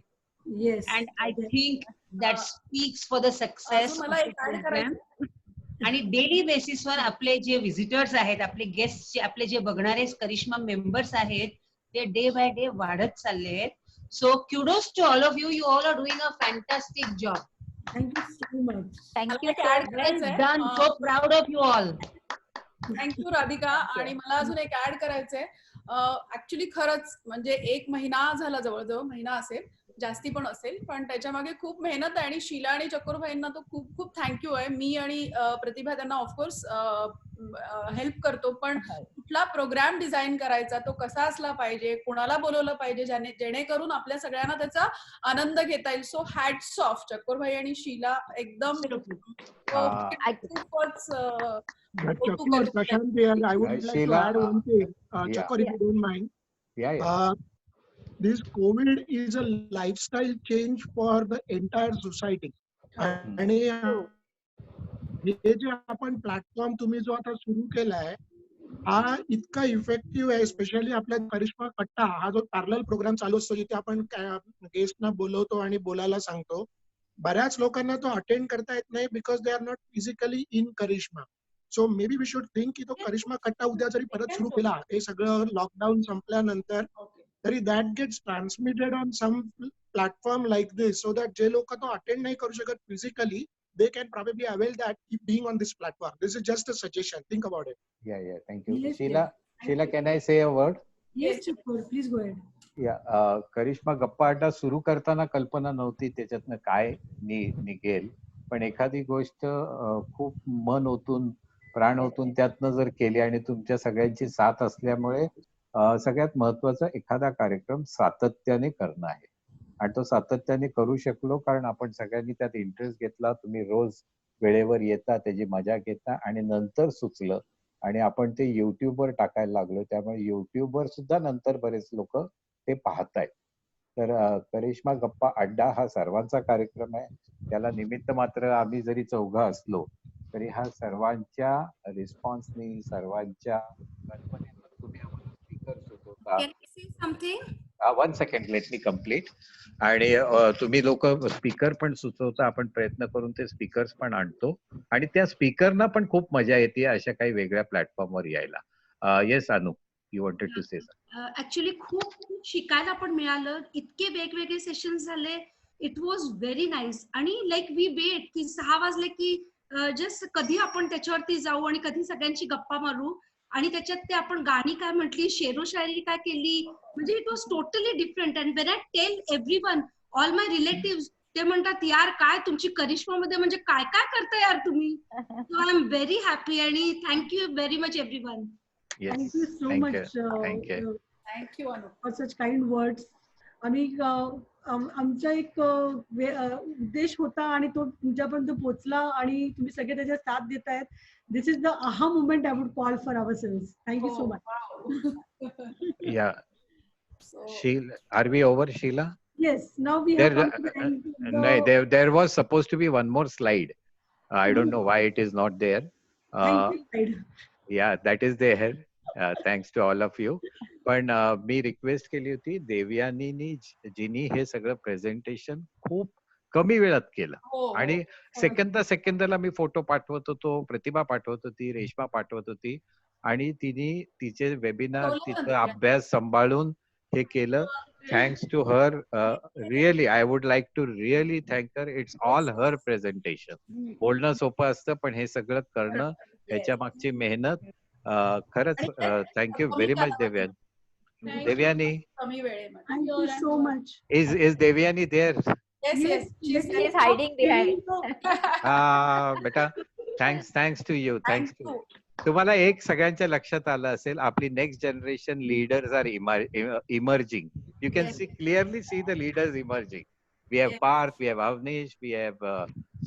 Speaker 12: And I think that speaks for the success of the program. आणि डेली बेसिसवर आपले जे व्हिजिटर्स आहेत, आपले गेस्ट, आपले जे बघणारे करिश्मा मेंबर्स आहेत, ते डे बाय डे वाढत चालले आहेत. सो kudos to all of you. You all are doing a fantastic job.
Speaker 3: Thank you so much.
Speaker 1: Thank you.
Speaker 12: Well done. So proud of you all.
Speaker 4: Thank you Radhika. आणि मला अजून एक ऍड करायचंय. ऍक्च्युली खरंच म्हणजे 1 महिना झाला, जवळजवळ महिना असेल, जास्ती पण असेल, पण त्याच्या मागे खूप मेहनत आहे. आणि शीला आणि चकोरभाईंना तो खूप खूप थँक्यू आहे. मी आणि प्रतिभा त्यांना ऑफकोर्स हेल्प करतो, पण कुठला प्रोग्राम डिझाईन करायचा, तो कसा असला पाहिजे, कोणाला बोलवलं पाहिजे जेणेकरून आपल्या सगळ्यांना त्याचा आनंद घेता येईल. सो हॅट्स ऑफ चकोरभाई आणि शीला, एकदम खूपच
Speaker 11: Prashant here. I would like to add one thing. Chakor, if you don't mind. This COVID is a lifestyle change for the entire society. आणि हे जे आपण प्लॅटफॉर्म तुम्ही जो आता सुरू केलाय, हा इतका इफेक्टिव्ह आहे. स्पेशली आपल्या करिश्मा कट्टा हा जो पॅरलल प्रोग्राम चालू असतो, जिथे आपण गेस्टना बोलवतो आणि बोलायला सांगतो. बऱ्याच लोकांना तो अटेंड करता येत नाही because they are not physically in Karishma. So may be we should think की तो करिश्मा कट्टा उद्या जरी परत सुरू केला, हे सगळं लॉकडाऊन संपल्यानंतर, तरी that gets transmitted on some platform like this, so that जे लोक तो अटेंड नाही करू शकत physically, they can probably avail that being on this platform. This is just a suggestion. Think about it.
Speaker 2: Yeah, thank you. Sheila, can I say a word?
Speaker 3: Yes, Chakor, please go ahead.
Speaker 2: करिश्मा गप्पा अड्डा सुरू करताना कल्पना नव्हती त्याच्यातनं काय निघेल, पण एखादी गोष्ट खूप मन ओतून, प्राण ओतून त्यातनं जर केली आणि तुमच्या सगळ्यांची साथ असल्यामुळे सगळ्यात महत्वाचा एखादा कार्यक्रम सातत्याने करणं आहे. आणि तो सातत्याने करू शकलो कारण आपण सगळ्यांनी त्यात इंटरेस्ट घेतला. तुम्ही रोज वेळेवर येता, त्याची मजा घेता, आणि नंतर सुचलं आणि आपण ते युट्यूबवर टाकायला लागलो. त्यामुळे युट्यूबवर सुद्धा नंतर बरेच लोक ते पाहतायत. तर करिश्मा गप्पा अड्डा हा सर्वांचा कार्यक्रम आहे. त्याला निमित्त मात्र आम्ही जरी 4 असलो तरी हा सर्वांच्या रिस्पॉन्सनी, सर्वांच्या कल्पनेतून तुम्ही आम्हाला स्पीकर सुचवता. 1 सेकंड, लेट मी कम्प्लीट. आणि तुम्ही लोक स्पीकर पण सुचवता, आपण प्रयत्न करून ते स्पीकर्स पण आणतो आणि त्या स्पीकरना पण खूप मजा येते अशा काही वेगळ्या प्लॅटफॉर्मवर यायला. Yes Anu, you wanted to say.
Speaker 13: Actually खूप शिकायला पण मिळालं. इतके वेगवेगळे सेशन्स झाले. It was very nice. आणि लाईक वी वेट की 6 वाजले की जस्ट कधी आपण त्याच्यावरती जाऊ आणि कधी सगळ्यांची गप्पा मारू. आणि त्याच्यात ते आपण गाणी काय म्हटली, शेरो शायरी काय केली, म्हणजे it was totally different. And when I tell everyone, all my relative, ते म्हणतात यार काय तुमची करिश्मा मध्ये म्हणजे काय काय करता यार तुम्ही. सो आय एम व्हेरी हॅपी आणि thank you very much everyone.
Speaker 3: Thank you so much.
Speaker 4: Thank you Anu
Speaker 3: for such kind words. आम्ही आमचा एक उद्देश होता आणि तो तुमच्यापर्यंत पोहोचला आणि तुम्ही सगळे त्याच्यात साथ देत आहेत. This is the aha moment I would call for ourselves. Thank you so much.
Speaker 2: Yeah. Sheila, are we over, Sheila?
Speaker 3: Yes. Now we have come to the end.
Speaker 2: No, there was supposed to be one more slide. I don't know why it is not there. Yeah, that is there. Thanks to all of you. पण मी request केली होती, देवयानी जिनी हे सगळं presentation खूप कमी वेळात केलं आणि सेकंदाला मी फोटो पाठवत होतो, प्रतिभा पाठवत होती, रेश्मा पाठवत होती आणि तिने तिचे वेबिनार, तिचा अभ्यास सांभाळून हे केलं. Thanks to her. Really I would like to really thank her. It's all her presentation. बोलणं सोपं असतं पण हे सगळं करणं, ह्याच्या मागची मेहनत. खरंच thank you very much Devyani. Devyani,
Speaker 3: thank you so much.
Speaker 2: Is Devyani there?
Speaker 1: Yes, she is hiding behind.
Speaker 2: बेटा, thanks to you. Thanks to you. तुम्हाला एक सगळ्यांच्या लक्षात आलं असेल, आपली next generation leaders are emerging. You can clearly see the leaders emerging. We have Parth, we have Avnish, we have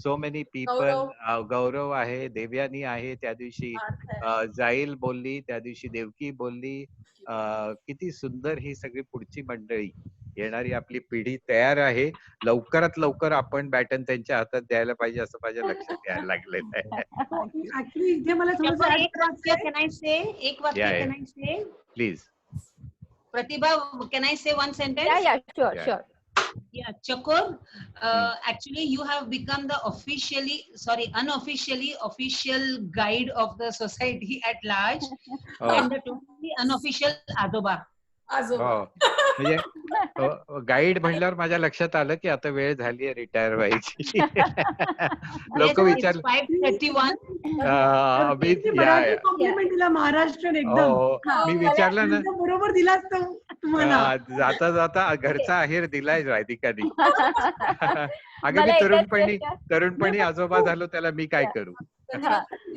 Speaker 2: so many people. गौरव आहे, देवयानी आहे, त्या दिवशी जाईल बोलली, त्या दिवशी देवकी बोलली. किती सुंदर ही सगळी पुढची मंडळी
Speaker 6: येणारी आपली पिढी तयार आहे. लवकरात लवकर आपण बॅटन त्यांच्या हातात द्यायला पाहिजे असं माझ्या लक्षात यायला लागलेलं आहे.
Speaker 3: ऍक्च्युली इथे मला थोडंसं
Speaker 12: एक वाक्य कॅन आय से, एक वाक्य कॅन आय से,
Speaker 6: please.
Speaker 12: Pratibha, can I say one sentence?
Speaker 1: Yeah, sure.
Speaker 12: Yeah, Chakor, actually you have become the unofficially official guide of the society at large and the totally unofficial Adoba.
Speaker 6: म्हणजे guide म्हणल्यावर माझ्या लक्षात आलं की आता वेळ झाली आहे रिटायर व्हायची. लोक विचार
Speaker 3: महाराष्ट्र एकदम
Speaker 6: मी विचारलं ना
Speaker 3: बरोबर दिलास तुम्हाला.
Speaker 6: जाता जाता घरचा आहेर दिलाय राधिकाने. अगं मी तरुणपणी आजोबा झालो, त्याला मी काय करू.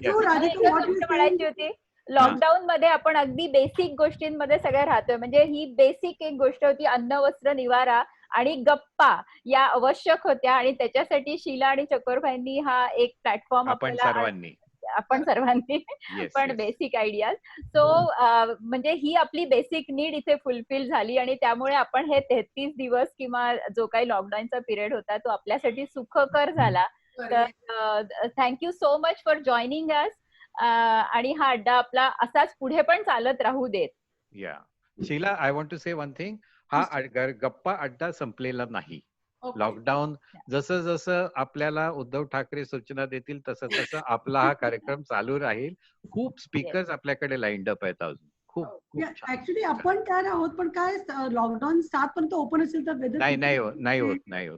Speaker 1: म्हणायची होती लॉकडाऊन मध्ये आपण अगदी बेसिक गोष्टींमध्ये सगळे राहतोय. म्हणजे ही बेसिक एक गोष्ट होती, अन्न वस्त्र निवारा आणि गप्पा या आवश्यक होत्या. आणि त्याच्यासाठी शीला आणि चकोरभाईंनी हा एक प्लॅटफॉर्म
Speaker 6: आपण सर्वांनी
Speaker 1: पण बेसिक आयडियाज. सो म्हणजे ही आपली बेसिक नीड इथे फुलफिल झाली आणि त्यामुळे आपण हे 33 दिवस किंवा जो काही लॉकडाऊनचा पिरियड होता तो आपल्यासाठी सुखकर झाला. तर thank you so much for joining us. आणि हा अड्डा आपला असाच पुढे पण चालत राहू देत.
Speaker 6: या शीला, आय वॉन्ट टू से वन थिंग. हा गप्पा अड्डा संपलेला नाही. लॉकडाऊन जसं जसं आपल्याला उद्धव ठाकरे सूचना देतील तसं तसं आपला हा कार्यक्रम चालू राहील. खूप स्पीकर्स आपल्याकडे लाईन्ड अप आहेत अजून. खूप
Speaker 3: ऍक्च्युली आपण तयार आहोत, पण काय लॉकडाऊन 7 पर्यंत ओपन असेल तर
Speaker 6: नाही होत.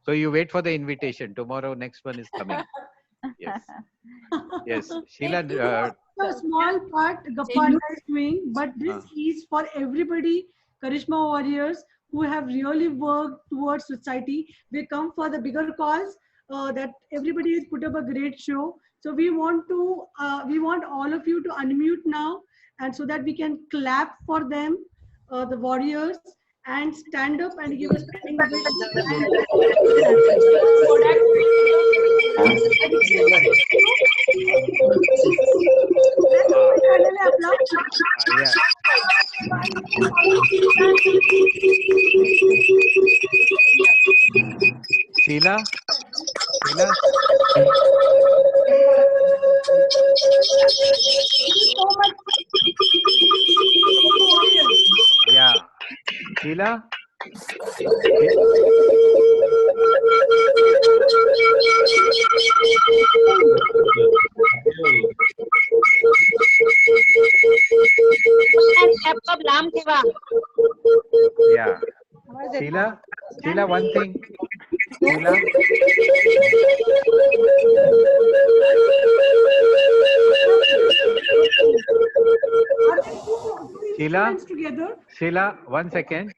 Speaker 6: So you wait for the invitation. Tomorrow next one is coming. Yes, Sheila.
Speaker 3: A small part Gappa is doing, but this is for everybody. Karishma warriors who have really worked towards society. We come for the bigger cause. That everybody has put up a great show. So we want all of you to unmute now, and so that we can clap for them, the warriors, and stand up and give a standing
Speaker 6: Sheila? Yeah. Sheila? Yeah. Sheila, one thing. Sheila? Sheila, 1 second.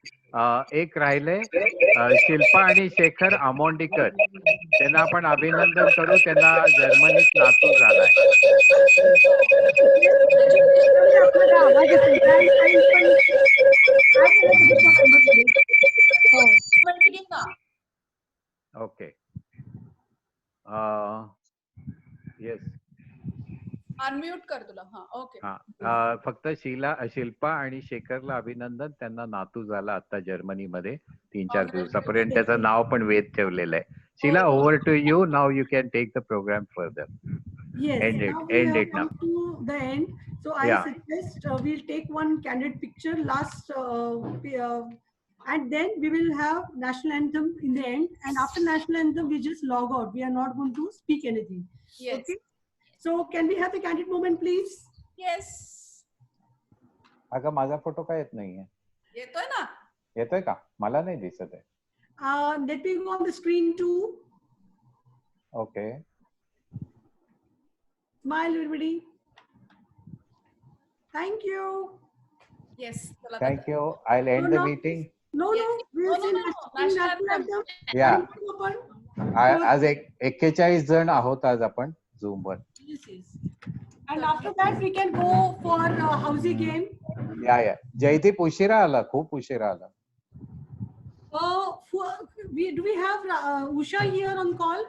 Speaker 6: एक राहिले शिल्पा आणि शेखर आमोंडीकर, त्यांना आपण अभिनंदन करू. त्यांना जर्मनीत नातू झालाय. ओके. येस,
Speaker 4: अनम्यूट कर तुला. ओके.
Speaker 6: फक्त शिल्पा आणि शेखरला अभिनंदन. त्यांना नातू झाला आता जर्मनीमध्ये 3-4 दिवसापर्यंत. त्याचं नाव पण वेद ठेवलेलं आहे. Sheila, over to you. Now you can take the program further.
Speaker 3: Yes,
Speaker 6: end it now.
Speaker 3: To the end. So I suggest we'll take one candid picture last, and then we will have national anthem in the end. And after national anthem, we just log out. We are not going to speak anything.
Speaker 4: Yes.
Speaker 3: Okay? So can we have the candid moment, please?
Speaker 4: Yes.
Speaker 2: अगं माझा photo काय येत नाहीये.
Speaker 4: येतोय ना?
Speaker 2: येतोय का? मला नाही दिसत आहे.
Speaker 3: Let me go on the screen too.
Speaker 2: Okay.
Speaker 3: Smile, everybody. Thank you.
Speaker 4: Yes.
Speaker 2: Thank you. I'll end the meeting.
Speaker 3: No. We'll sing national anthem.
Speaker 2: Yeah. आज 41 जण आहोत आज आपण Zoom were.
Speaker 3: Yes. And after that we can go for housey game.
Speaker 2: Yeah. Jaideep उशिरा आला, खूप उशिरा आला.
Speaker 3: Do we have Usha here on call?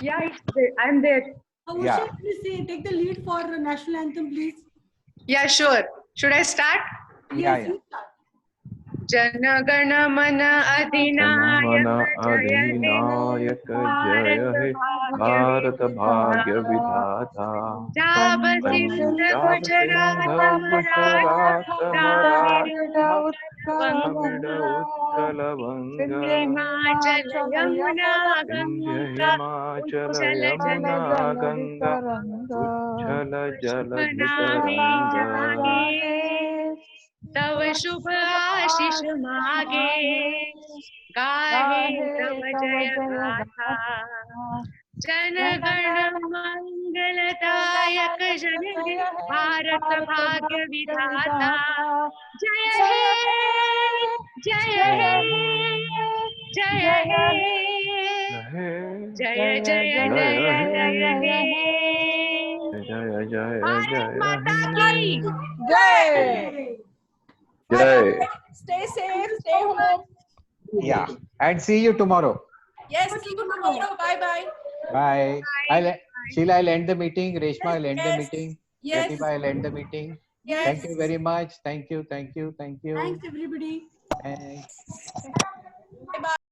Speaker 14: Yeah, I'm there.
Speaker 3: Usha, please take the lead for national anthem, please.
Speaker 14: Yeah, sure. Should I start?
Speaker 2: Yeah.
Speaker 14: जनगण मन
Speaker 6: अधिनायक जय हे भारत भाग्य विधाता
Speaker 14: जाब सिंध गुजरात
Speaker 6: तमिळ उत्कल वंग
Speaker 14: हिमाचल यमुना
Speaker 6: हिमाचल यमुना गंगा उच्छल जलधितरंग
Speaker 14: तव शुभ आशीष मागे गाहे तव जय गाथा जनगण मंगलदायक जन हे भारत भाग्य विधाता जय हे जय हे जय हे जय जय जय जय हे भारत माता की
Speaker 1: जय.
Speaker 4: Stay safe, stay home.
Speaker 2: Yeah, and see you tomorrow.
Speaker 4: Yes, see you tomorrow. Bye bye.
Speaker 2: Bye. Sheila, I'll end the meeting. Reshma, I'll end the meeting.
Speaker 4: Yes.
Speaker 2: Pratibha, I'll end the meeting.
Speaker 4: Yes.
Speaker 2: Thank you very much. Thank you.
Speaker 3: Thanks everybody.
Speaker 2: Thanks.